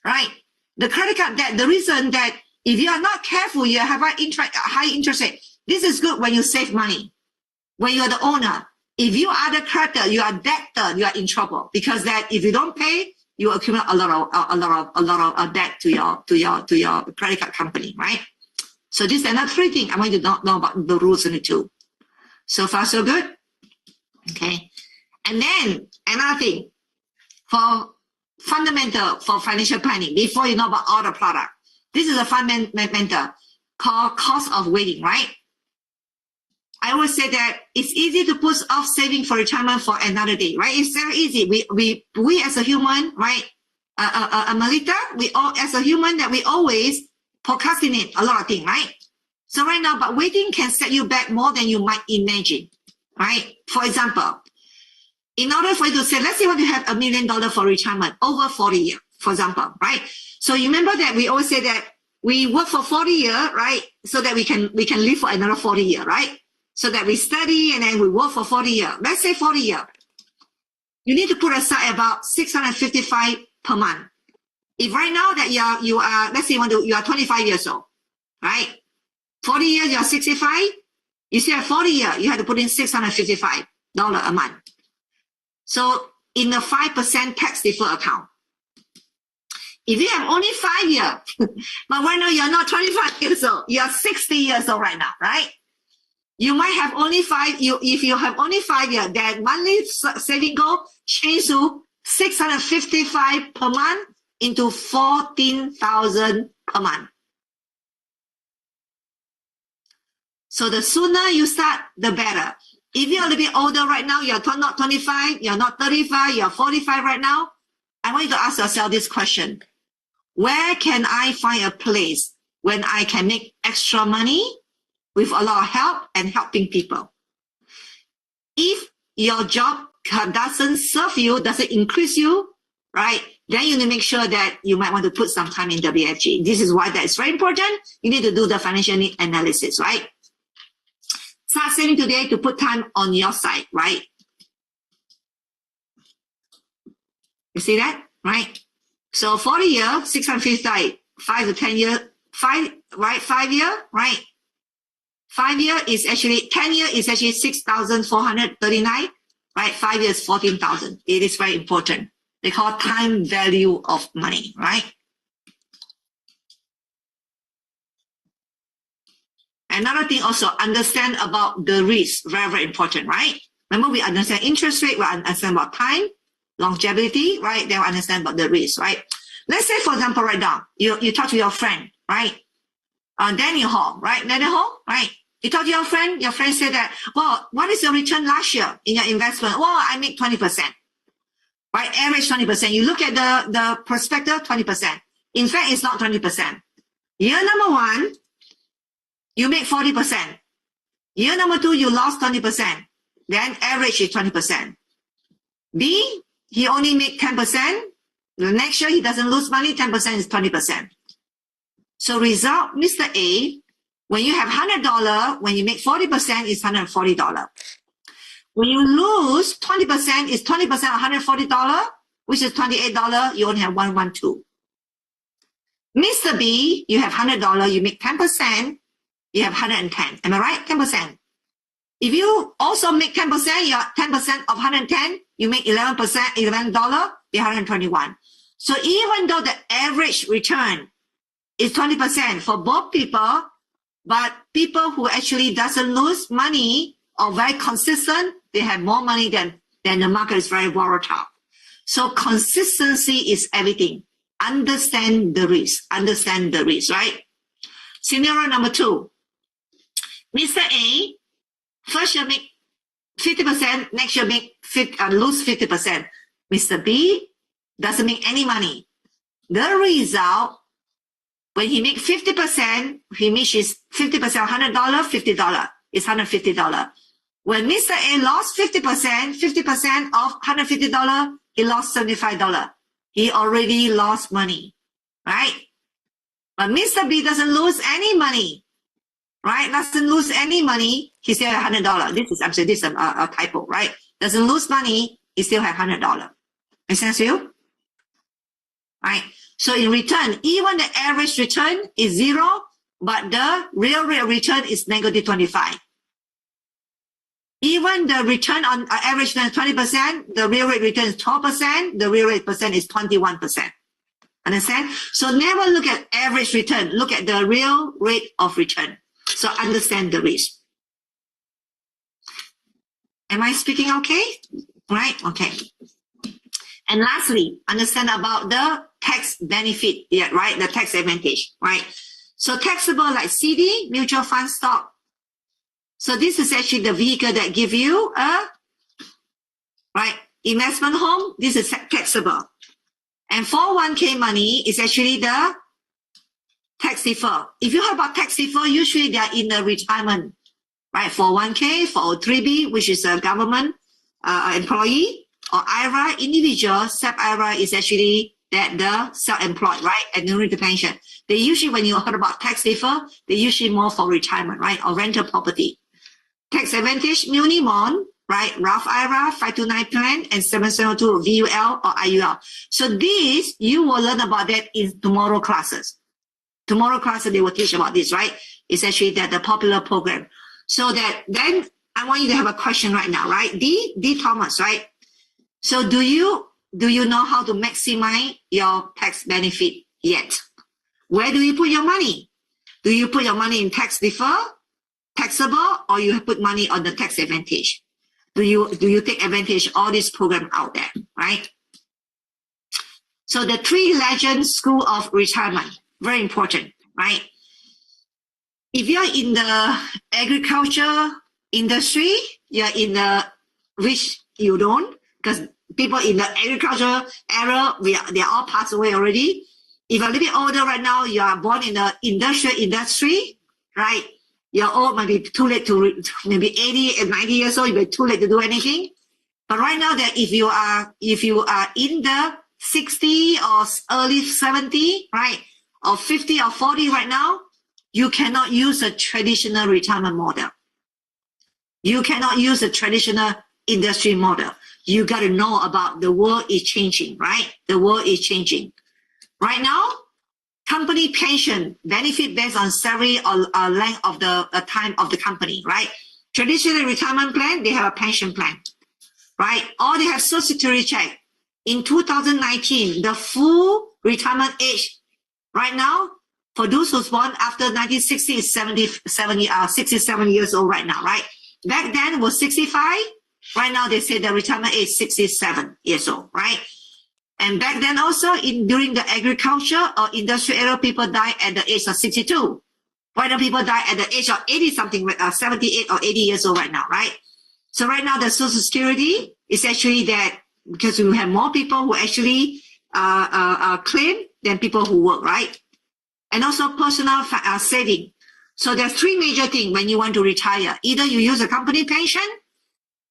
right? The credit card debt, the reason that if you are not careful, you have high interest rate. This is good when you save money. When you are the owner. If you are the creditor, you are debtor, you are in trouble. Because that if you don't pay, you accumulate a lot of debt to your credit card company, right? So this is another 3 things I want you to know about the rules in the 2. So far, so good. Okay. And then another thing for fundamental for financial planning, before you know about all the product, this is a fundamental called cost of waiting, right? I always say that it's easy to put off saving for retirement for another day, right? It's very easy. We as a human, right? Melita, we all as a human that we always procrastinate a lot of things, right? So right now, but waiting can set you back more than you might imagine, right? For example, in order for you to say, let's say you want to have $1 million for retirement over 40 years, for example, right? So you remember that we always say that we work for 40 years, right? So that we can live for another 40 years, right? So that we study and then we work for 40 years. Let's say 40 years. You need to put aside about $655 per month. If right now that you are, let's say you are 25 years old, right? 40 years, you are 65. You still have 40 years, you have to put in $655 a month. So in a 5% tax deferred account. If you have only 5 years, but right now you're not 25 years old, you're 60 years old right now, right? You might have only 5, if you have only 5 years, that monthly saving goal change to $655 per month into $14,000 per month. So the sooner you start, the better. If you're a little bit older right now, you're not 25, you're not 35, you're 45 right now, I want you to ask yourself this question. Where can I find a place when I can make extra money with a lot of help and helping people? If your job doesn't serve you, doesn't increase you, right, then you need to make sure that you might want to put some time in WFG. This is why that is very important. You need to do the financial need analysis, right? Start saving today to put time on your side, right? You see that, right? So 40 years, 650, 5 to 10 years, 5, right? 5 years, right? 5 years is actually, 10 years is actually 6,439, right? 5 years, 14,000. It is very important. They call time value of money, right? Another thing also, understand about the risk, very, very important, right? Remember, we understand interest rate, we understand about time, longevity, right? Then we understand about the risk, right? Let's say, for example, right now, you talk to your friend, right? Daniel Hall, right? Daniel Hall, right? You talk to your friend said that, well, what is your return last year in your investment? Well, I make 20%, right? Average 20%. You look at the prospectus, 20%. In fact, it's not 20%. Year number 1, you make 40%. Year number 2, you lost 20%. Then average is 20%. B, he only make 10%. The next year, he doesn't lose money. 10% is 20%. So result, Mr. A, when you have $100, when you make 40%, it's $140. When you lose 20%, it's 20% of $140, which is $28. You only have 112. Mr. B, you have $100, you make 10%, you have 110. Am I right? 10%. If you also make 10%, you are 10% of 110, you make $11, $11, you're 121. So even though the average return is 20% for both people, but people who actually doesn't lose money or very consistent, they have more money than then the market is very volatile. So consistency is everything. Understand the risk, right? Scenario number 2. Mr. A, first year make 50%, next year lose 50%. Mr. B doesn't make any money. The result, when he make 50%, he makes his 50%, $100, $50. It's $150. When Mr. A lost 50% of $150, he lost $75. He already lost money, right? But Mr. B doesn't lose any money, right? Doesn't lose any money. He still has $100. This is a typo, right? Doesn't lose money. He still has $100. Make sense to you? Right? So in return, even the average return is 0, but the real rate of return is negative 25. Even the return on average is 20%, the real rate return is 12%, the real rate percent is 21%. Understand? So never look at average return, look at the real rate of return. So understand the risk. Am I speaking okay? Right? Okay. And lastly, understand about the tax benefit, yeah, right? The tax advantage, right? So taxable like CD, mutual fund, stock. So this is actually the vehicle that give you a, right, investment home. This is taxable. And 401k money is actually the tax defer. If you heard about tax defer, usually they are in the retirement, right? 401k, 403b, which is a government employee, or IRA, individual. SEP IRA is actually that the self-employed, right? Annuity pension. They usually, when you heard about tax defer, they usually more for retirement, right? Or rental property. Tax advantage, muni bond, right? Roth IRA, 529 plan, and 772 VUL or IUL. So these, you will learn about that in tomorrow classes. Tomorrow classes, they will teach about this, right? It's actually that the popular program. So that then I want you to have a question right now, right? D. Thomas, right? So do you know how to maximize your tax benefit yet? Where do you put your money? Do you put your money in tax defer, taxable, or you put money on the tax advantage? Do you take advantage of all this program out there, right? So the 3 legends school of retirement, very important, right? If you're in the agriculture industry, you're in the, which you don't, because people in the agriculture era, they are all passed away already. If you're a little bit older right now, you are born in the industrial industry, right? You're old, might be too late to, maybe 80 and 90 years old, you may be too late to do anything. But right now, that if you are in the 60 or early 70, right, or 50 or 40 right now, you cannot use a traditional retirement model. You cannot use a traditional industry model. You got to know about the world is changing, right? The world is changing. Right now, company pension benefit based on salary or length of the time of the company, right? Traditional retirement plan, they have a pension plan, right? Or they have social security check. In 2019, the full retirement age right now, for those who's born after 1960 is 67 years old right now, right? Back then was 65. Right now, they say the retirement age is 67 years old, right? And back then also, during the agriculture or industrial era, people die at the age of 62. Why do people die at the age of 80-something, 78 or 80 years old right now, right? So right now, the Social Security is actually that, because we have more people who actually claim than people who work, right? And also personal saving. So there's 3 major things when you want to retire. Either you use a company pension,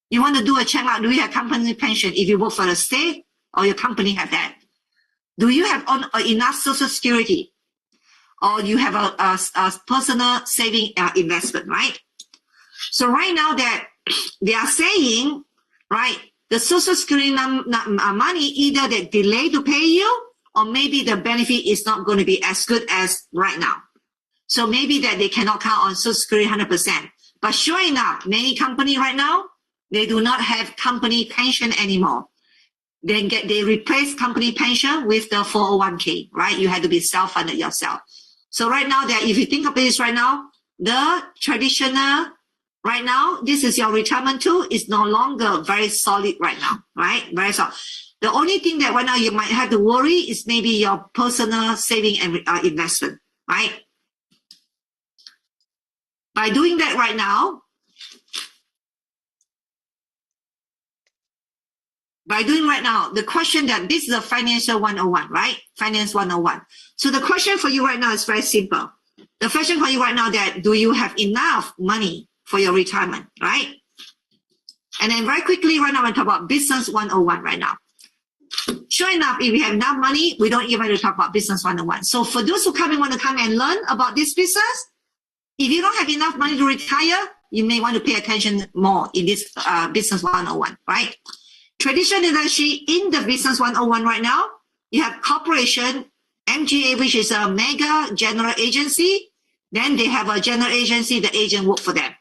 you want to do a check out, do you have company pension if you work for the state or your company have that? Do you have enough Social Security? Or you have a personal saving investment, right? So right now that they are saying, right, the Social Security money, either they delay to pay you, or maybe the benefit is not going to be as good as right now. So maybe that they cannot count on Social Security 100%. But sure enough, many companies right now, they do not have company pension anymore. They replace company pension with the 401k, right? You have to be self-funded yourself. So right now, that if you think of this right now, the traditional Right now, this is your retirement tool. It's no longer very solid right now, right? Very solid. The only thing that right now you might have to worry is maybe your personal saving and investment, right? By doing that right now, the question that this is a financial 101, right? Finance 101. So the question for you right now is very simple. The question for you right now that do you have enough money for your retirement, right? And then very quickly right now, I talk about business 101 right now. Sure enough, if we have enough money, we don't even have to talk about business 101. So for those who want to come and learn about this business, if you don't have enough money to retire, you may want to pay attention more in this business 101, right? Traditional industry in the business 101 right now, you have corporation, MGA, which is a mega general agency. Then they have a general agency, the agent work for them.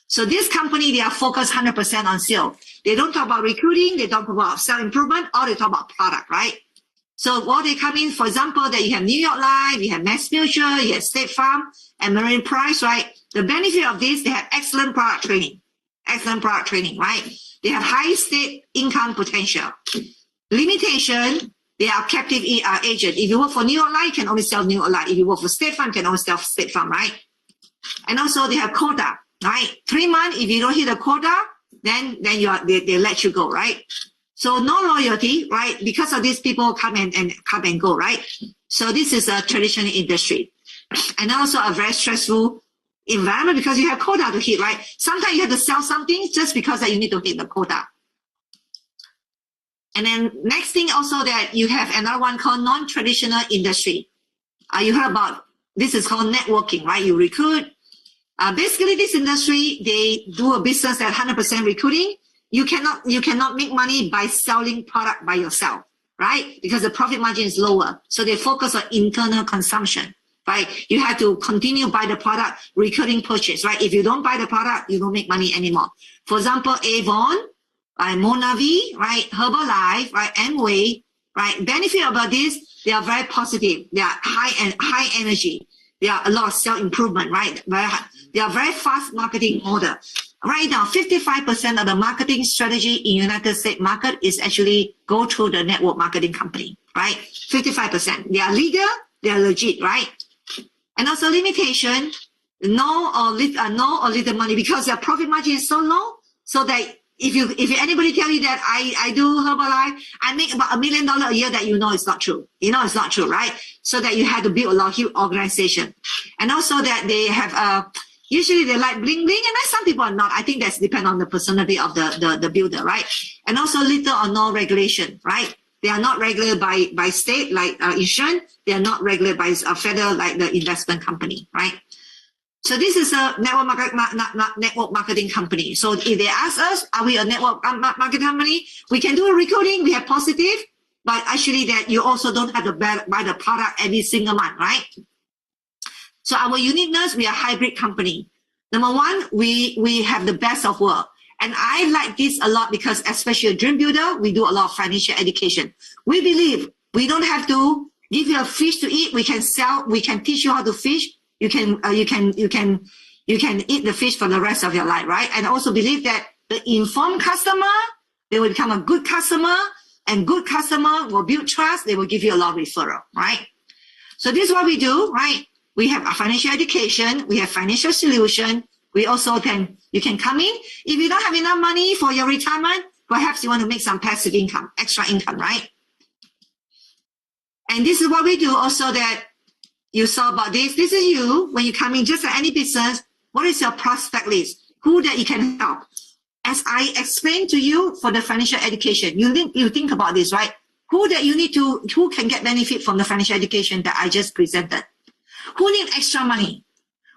So this company, they are focused 100% on sales. They don't talk about recruiting, they talk about sales improvement, or they talk about product, right? So what they come in, for example, that you have New York Life, you have Mass Mutual, you have State Farm, and Marine Price, right? The benefit of this, they have excellent product training, right? They have high state income potential. Limitation, they are captive agent. If you work for New York Life, you can only sell New York Life. If you work for State Farm, you can only sell State Farm, right? And also they have quota, right? 3 months, if you don't hit the quota, then they let you go, right? So no loyalty, right? Because of these people come and go, right? So this is a traditional industry. And also a very stressful environment because you have quota to hit, right? Sometimes you have to sell something just because that you need to hit the quota. And then next thing also that you have another one called non-traditional industry. You heard about, this is called networking, right? You recruit. Basically this industry, they do a business that 100% recruiting. You cannot make money by selling product by yourself, right? Because the profit margin is lower. So they focus on internal consumption, right? You have to continue buy the product, recurring purchase, right? If you don't buy the product, you don't make money anymore. For example, Avon, Monavi, right? Herbalife, right? Amway, right? Benefit about this, they are very positive. They are high energy. They are a lot of self-improvement, right? They are very fast marketing model. Right now, 55% of the marketing strategy in United States market is actually go through the network marketing company, right? 55%. They are legal, they are legit, right? And also limitation, no or little money because their profit margin is so low. So that if anybody tell you that I do Herbalife, I make about $1 million a year, that it's not true. It's not true, right? So that you have to build a huge organization. And also that they have usually they like bling bling, and then some people are not. I think that's depend on the personality of the builder, right? And also little or no regulation, right? They are not regulated by state like insurance. They are not regulated by federal like the investment company, right? So this is a network marketing company. So if they ask us, are we a network marketing company? We can do recruiting. We have positive, but actually that you also don't have to buy the product every single month, right? So our uniqueness, we are a hybrid company. Number one, we have the best of work. And I like this a lot because especially a dream builder, we do a lot of financial education. We believe we don't have to give you a fish to eat. We can sell, we can teach you how to fish. You can eat the fish for the rest of your life, right? And also believe that the informed customer, they will become a good customer, and good customer will build trust. They will give you a lot of referral, right? So this is what we do, right? We have a financial education. We have financial solution. We also you can come in. If you don't have enough money for your retirement, perhaps you want to make some passive income, extra income, right? And this is what we do also that you saw about this. This is you, when you come in, just like any business, what is your prospect list? Who that you can help? As I explained to you for the financial education, you think about this, right? Who can get benefit from the financial education that I just presented? Who need extra money?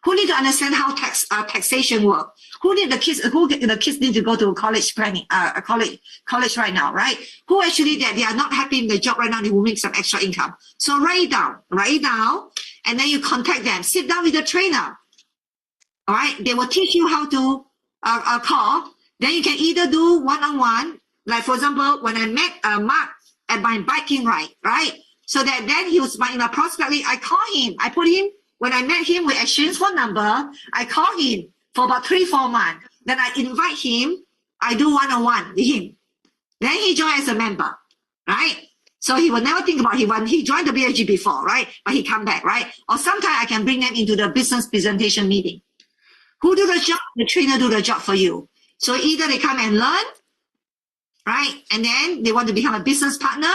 Who need to understand how taxation works? Who the kids need to go to college planning, college right now, right? Who actually that they are not happy in the job right now, they will make some extra income. So write it down, and then you contact them. Sit down with the trainer. All right, they will teach you how to call. Then you can either do one-on-one, like for example, when I met Mark at my biking ride, right? So that then he was in my prospect list. I call him. I put him, when I met him, we exchanged phone number. I call him for about 3-4 months. Then I invite him, I do one-on-one with him. Then he joined as a member, right? So he will never think about it when he joined the WFG before, right? But he come back, right? Or sometimes I can bring them into the business presentation meeting. Who do the job? The trainer do the job for you. So either they come and learn, right? And then they want to become a business partner.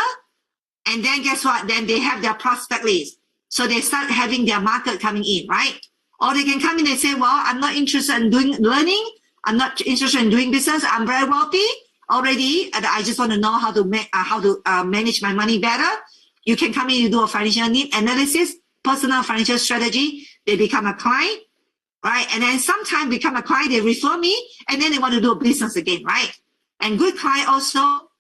And then guess what? Then they have their prospect list. So they start having their market coming in, right? Or they can come in and say, well, I'm not interested in doing learning. I'm not interested in doing business. I'm very wealthy already. And I just want to know how to manage my money better. You can come in, you do a financial need analysis, personal financial strategy. They become a client, right? And then sometimes become a client, they refer me, and then they want to do a business again, right? And good client also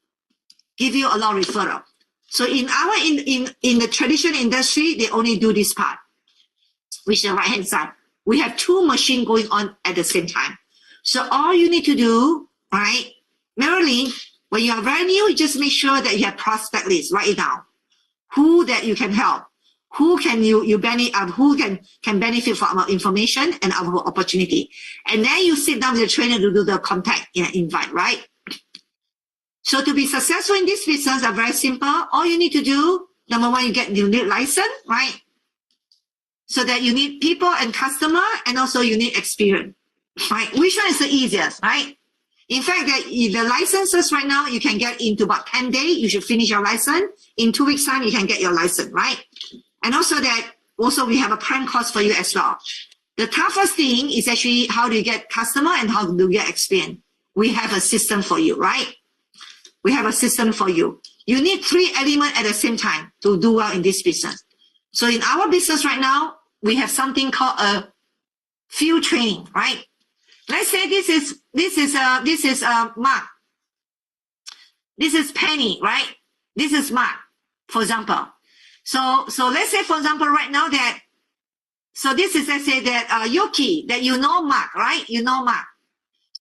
give you a lot of referral. So in the traditional industry, they only do this part, which is the right hand side. We have 2 machines going on at the same time. So all you need to do, right, Marilyn, when you are very new, you just make sure that you have prospect list, write it down. Who that you can help, who can you benefit, who can benefit from our information and our opportunity. And then you sit down with the trainer to do the contact invite, right? So to be successful in this business are very simple. All you need to do, number one, you need license, right? So that you need people and customer, and also you need experience, right? Which one is the easiest, right? In fact, the licenses right now, you can get into about 10 days. You should finish your license. In 2 weeks time, you can get your license, right? And also we have a prime course for you as well. The toughest thing is actually how do you get customer and how do you get experience. We have a system for you, right? We have a system for you. You need 3 elements at the same time to do well in this business. So in our business right now, we have something called a field training, right? Let's say this is Mark. This is Penny, right? This is Mark, for example. So let's say, for example, right now let's say that Yoki, that you know Mark, right? You know Mark.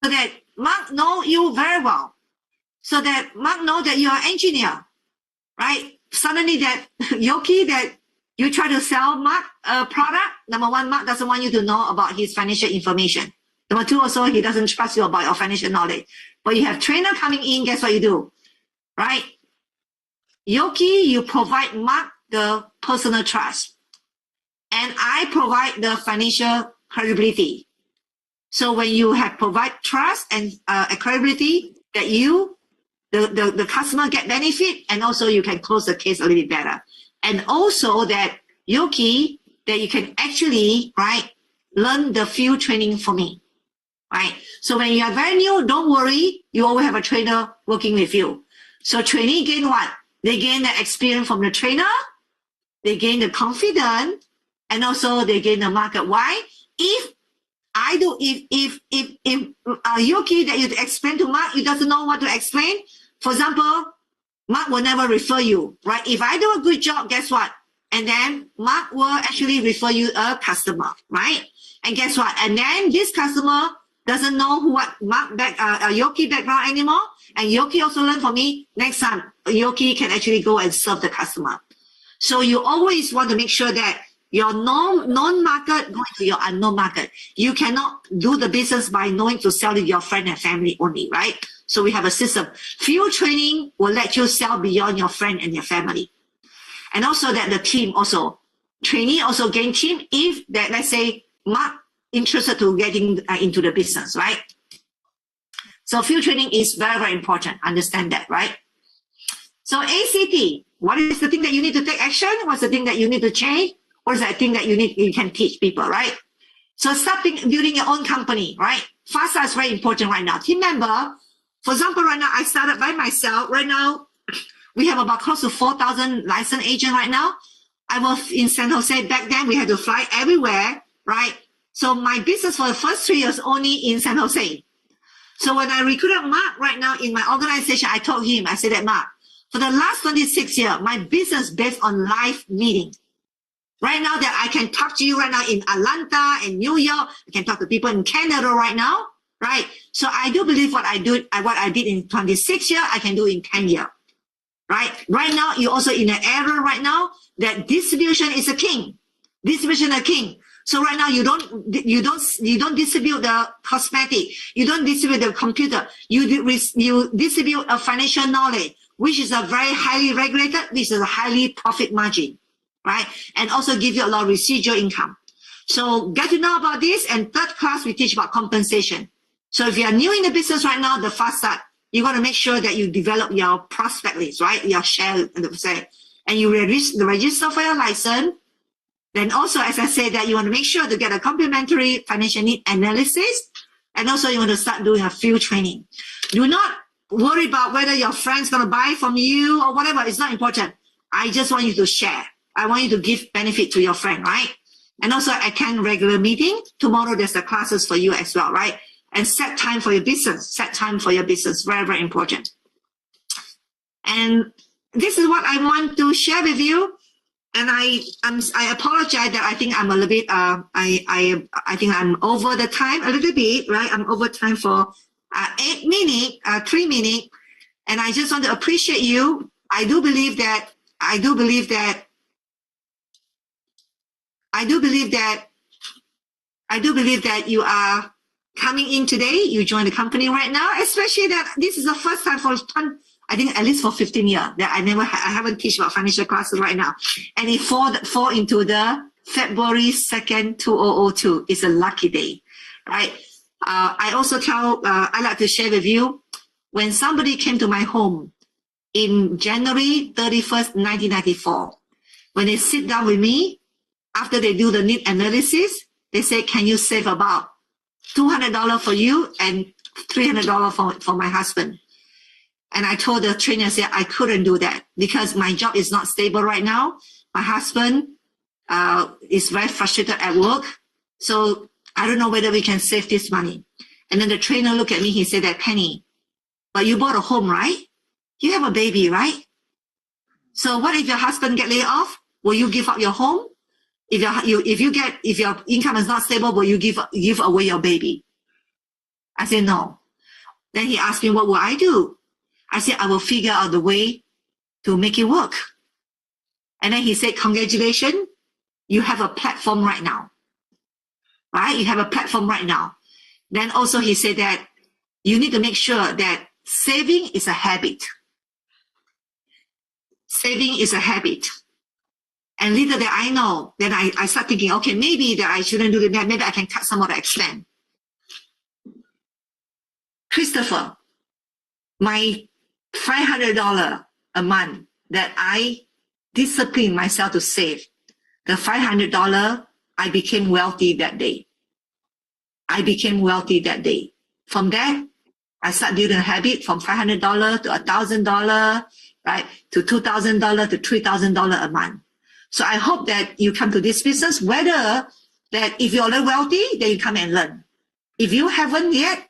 So that Mark know you very well. So that Mark know that you are an engineer, right? Suddenly that Yoki, that you try to sell Mark a product. Number one, Mark doesn't want you to know about his financial information. Number 2, also, he doesn't trust you about your financial knowledge. But you have trainer coming in, guess what you do, right? Yoki, you provide Mark the personal trust. And I provide the financial credibility. So when you have provide trust and credibility, that the customer get benefit, and also you can close the case a little bit better. And also that Yoki, that you can actually, right, learn the field training for me, right? So when you are very new, don't worry, you always have a trainer working with you. So trainee gain what? They gain the experience from the trainer, they gain the confidence, and also they gain the market. Why? If Yoki that you explain to Mark, you doesn't know what to explain. For example, Mark will never refer you, right? If I do a good job, guess what? And then Mark will actually refer you a customer, right? And guess what? And then this customer doesn't know what Yoki background anymore. And Yoki also learn from me. Next time, Yoki can actually go and serve the customer. So you always want to make sure that your known market go to your unknown market. You cannot do the business by knowing to sell to your friend and family only, right? So we have a system. Field training will let you sell beyond your friend and your family. And also that the team also, trainee also gain team if that, let's say, Mark interested to getting into the business, right? So field training is very, very important. Understand that, right? So ACT, what is the thing that you need to take action? What's the thing that you need to change? What is that thing that you can teach people, right? So start building your own company, right? FASA is very important right now. Team member, for example, right now, I started by myself. Right now, we have about close to 4,000 licensed agents right now. I was in San Jose. Back then, we had to fly everywhere, right? So my business for the first 3 years only in San Jose. So when I recruited Mark right now in my organization, I told him, I said that, Mark, for the last 26 years, my business based on live meeting. Right now that I can talk to you right now in Atlanta, in New York, I can talk to people in Canada right now, right? So I do believe what I did in 26 years, I can do in 10 years, right? Right now, you're also in an era right now that distribution is a king. Distribution is a king. So right now you don't distribute the cosmetic, you don't distribute the computer, you distribute a financial knowledge, which is a very highly regulated, which is a highly profit margin, right? And also give you a lot of residual income. So get to know about this. And third class, we teach about compensation. So if you are new in the business right now, the fast start, you want to make sure that you develop your prospect list, right? Your share, and you register for your license. Then also, as I said, that you want to make sure to get a complimentary financial need analysis. And also you want to start doing a field training. Do not worry about whether your friend's going to buy from you or whatever. It's not important. I just want you to share. I want you to give benefit to your friend, right? And also attend regular meeting. Tomorrow there's the classes for you as well, right? And set time for your business. Set time for your business. Very, very important. And this is what I want to share with you. And I apologize that I think I'm a little bit, I think I'm over the time a little bit, right? I'm over time for 3 minutes. And I just want to appreciate you. I do believe that you are coming in today. You join the company right now, especially that this is the first time for I think at least for 15 years that I haven't teach about financial classes right now. And it fall into the February 2nd, 2002. It's a lucky day, right? I also I like to share with you, when somebody came to my home in January 31st, 1994, when they sit down with me, after they do the need analysis, they say, can you save about $200 for you and $300 for my husband? And I told the trainer, I said, I couldn't do that because my job is not stable right now. My husband is very frustrated at work. So I don't know whether we can save this money. And then the trainer looked at me, he said that, Penny, but you bought a home, right? You have a baby, right? So what if your husband get laid off? Will you give up your home? If your income is not stable, will you give away your baby? I said, no. Then he asked me, what will I do? I said, I will figure out the way to make it work. And then he said, congratulations, you have a platform right now. Right? You have a platform right now. Then also he said that you need to make sure that saving is a habit. Saving is a habit. And little that I know, then I start thinking, okay, maybe that I shouldn't do that. Maybe I can cut some of the extent. Christopher, my $500 a month that I discipline myself to save, the $500, I became wealthy that day. From there, I started building a habit from $500 to $1,000, right? To $2,000 to $3,000 a month. So I hope that you come to this business, whether that if you're already wealthy, then you come and learn. If you haven't yet,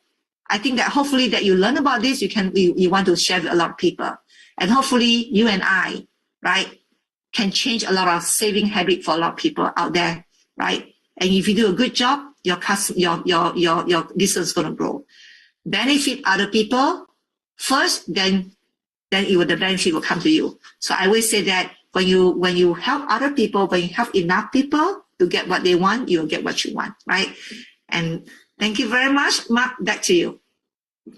I think that hopefully that you learn about this, you want to share with a lot of people. And hopefully you and I, right, can change a lot of saving habit for a lot of people out there, right? And if you do a good job, your business is going to grow. Benefit other people first, then the benefit will come to you. So I always say that when you help other people, when you help enough people to get what they want, you'll get what you want, right? And thank you very much. Mark, back to you.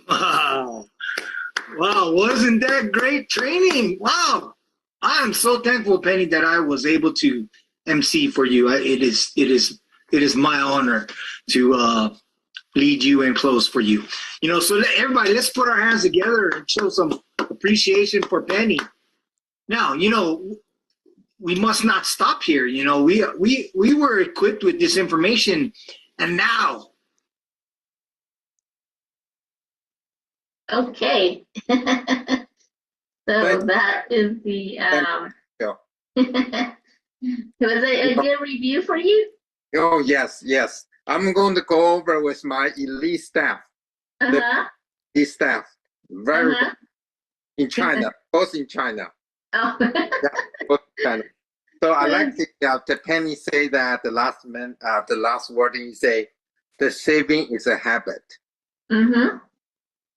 Wow. Wasn't that great training? Wow. I am so thankful, Penny, that I was able to MC for you. It is my honor to lead you and close for you. So everybody, let's put our hands together and show some appreciation for Penny. Now, we must not stop here. We were equipped with this information, and now. Okay. So that is the was it a good review for you? Oh yes. I'm going to go over with my elite staff. Elite staff, very good. In China, both in China. Oh. Yeah, both in China. So I like the Penny say that the last wording you say, the saving is a habit.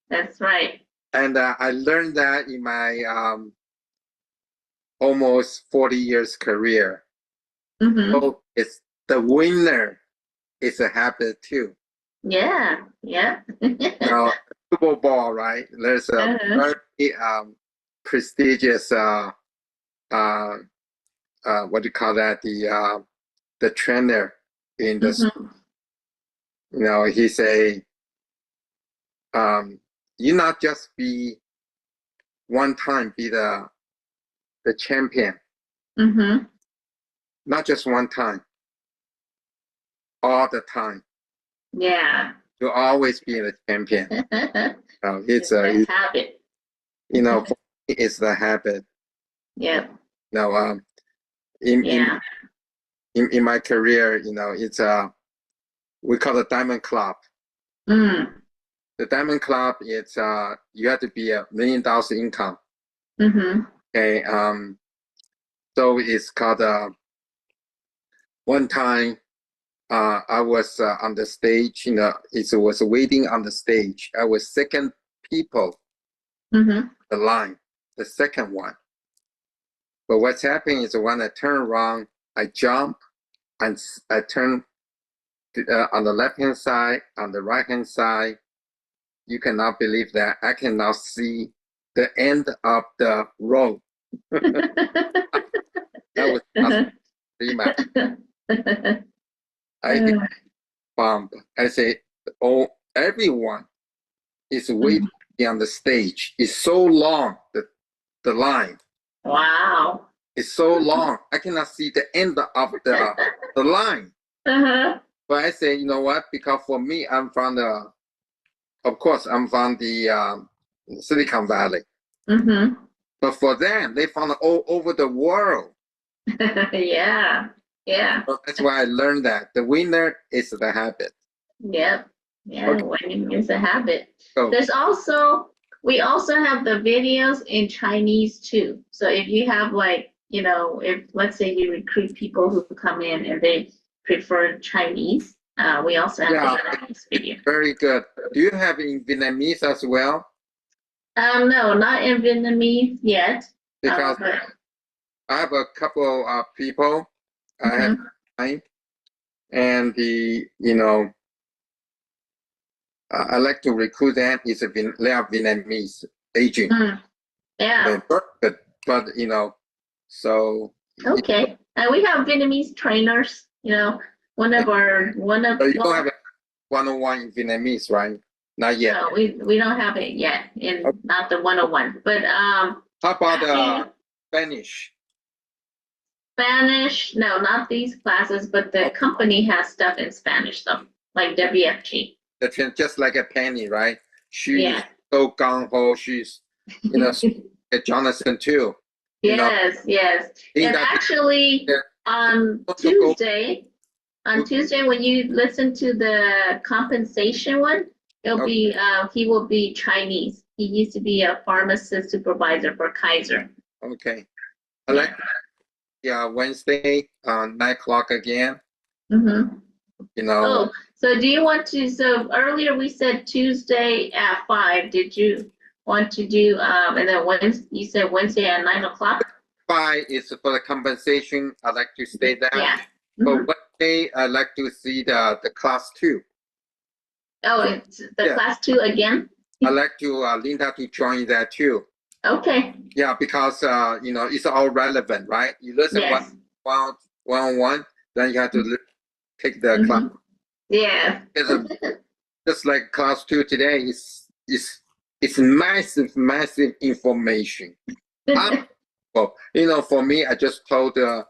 That's right. And I learned that in my almost 40 years career. So it's the winner is a habit too. Yeah. Yeah. Now, Super Bowl, right? There's a very prestigious what do you call that? The trainer in the you know, he say you not just be one time be the champion, not just one time, all the time. Yeah. You always be the champion. It's a habit. You know, for me, it's the habit. Yeah. You know, in my career, you know, it's we call it Diamond Club. The Diamond Club, it's you have to be $1 million income. Okay, so it's called one time I was on the stage, you know, it was waiting on the stage. I was second people the line, the second one. But what's happening is when I turn around, I jump and I turn on the left hand side, on the right hand side. You cannot believe that I can now see the end of the road. That was pretty much. I get bombed. I say, oh, everyone is waiting on the stage. It's so long, the line. Wow. It's so long. I cannot see the end of the line. But I say, you know what? Because for me, I'm from the, of course, I'm from the Silicon Valley. But for them, they found it all over the world. Yeah. Yeah. So that's why I learned that the winner is the habit. Yep. Yeah. Okay. Winning is a habit. So, We also have the videos in Chinese too. So if you have like, you know, if let's say you recruit people who come in and they prefer Chinese, we also have the Chinese video. very good. Do you have in Vietnamese as well? No, not in Vietnamese yet. Because I have a couple of people I have time, and you know, I like to recruit them. They are Vietnamese agent. Yeah. But you know, so okay. We have Vietnamese trainers. You know, So you don't have a 101 in Vietnamese, right? Not yet. No, we don't have it yet not the 101. But how about Spanish? Spanish, no, not these classes, but the company has stuff in Spanish though, like WFG. Just like a Penny, right? She's so gung ho. She's, you know, Jonathan too. Yes. And actually, on Tuesday, when you listen to the compensation one, it'll be he will be Chinese. He used to be a pharmacist supervisor for Kaiser. Okay. I like Wednesday 9 o'clock again. You know. Oh, so do you want to? So earlier we said Tuesday at 5. Did you want to do? And then Wednesday, you said Wednesday at 9 o'clock. 5 is for the compensation. I like to stay there. Yeah. But Wednesday, I like to see the class 2. Oh, it's the class 2 again. I like to Linda to join that too. Okay. Yeah, because you know, it's all relevant, right? You listen one, then you have to take the class. Yeah. Just like class 2 today it's massive information. Well, you know, for me, I just talk to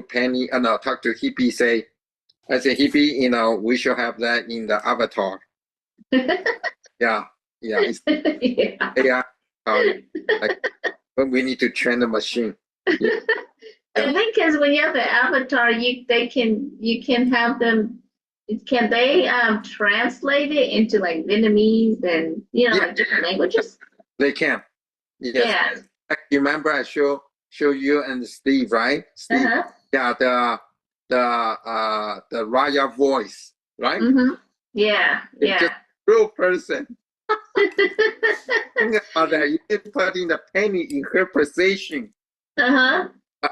Penny, talk to Hippie. I say Hippie, you know, we should have that in the avatar. It's AI. But we need to train the machine. I think because when you have the avatar, you can have them. Can they translate it into like Vietnamese and like different languages? They can. Yes. Yeah. You remember I show you and Steve, right? Steve. Yeah. The Raya voice, right? Yeah. It's just a real person. Think about that. You can put in the Penny in her position.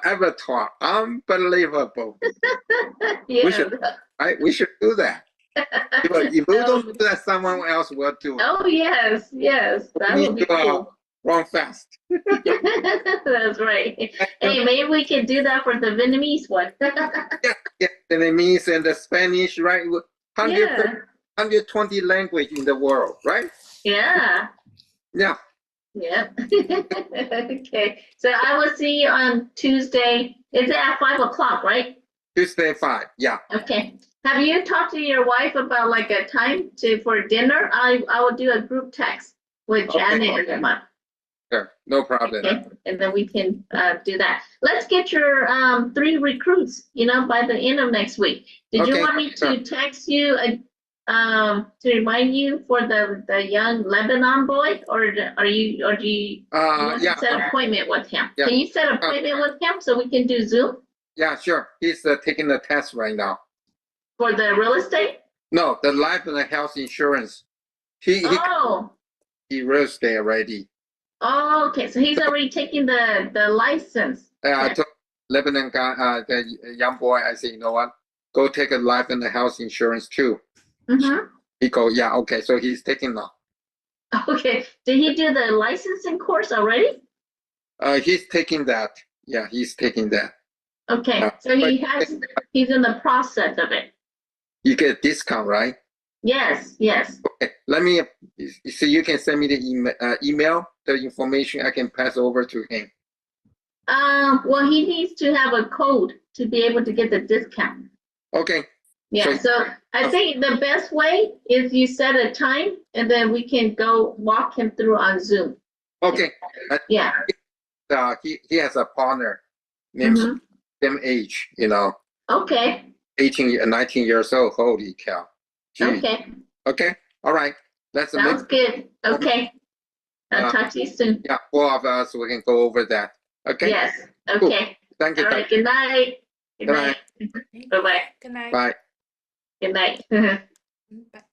Avatar, unbelievable. Yeah. We should do that. If we don't do that, someone else will do it. Oh, yes, that We would need be to cool. run fast. That's right. Hey, maybe we can do that for the Vietnamese one. Yeah, Vietnamese and the Spanish, right? 140, Yeah, 120 language in the world, right? yeah. Yeah. Okay, so I will see you on Tuesday. Is it at 5 o'clock, right? Tuesday 5. Yeah. Okay. Have you talked to your wife about like a time for dinner? I will do a group text with Janet and Emma. Sure. No problem. Okay, and then we can do that. Let's get your 3 recruits, by the end of next week. Did you want me to text you to remind you for the young Lebanon boy, or do you want to set an appointment with him? Yeah. Can you set an appointment with him so we can do Zoom Yeah, sure. He's taking the test right now. for the real estate? No, the life and the health insurance. He real estate already. Oh, okay. So he's already taking the license. I told Lebanon guy, the young boy, I said, you know what? Go take a life and the health insurance too. Mm-hmm. He go, yeah, okay. So he's taking now. Okay. Did he do the licensing course already? He's taking that. Yeah, he's taking that. Okay. So he's in the process of it. You get a discount, right? Yes. Okay. Let me, so you can send me the email, the information I can pass over to him. Well, he needs to have a code to be able to get the discount. Okay. Yeah, so I think the best way is you set a time and then we can go walk him through on Zoom. Okay. Yeah. He has a partner named same age, Okay. 18, 19 years old. Holy cow. Gee. Okay. All right. Sounds good. Okay. I'll talk to you soon. Yeah, 4 of us, we can go over that. Okay. Yes. Okay. Cool. Thank you. All right. Good night. Good night. Bye-bye. Good night. Bye. Good night. Bye.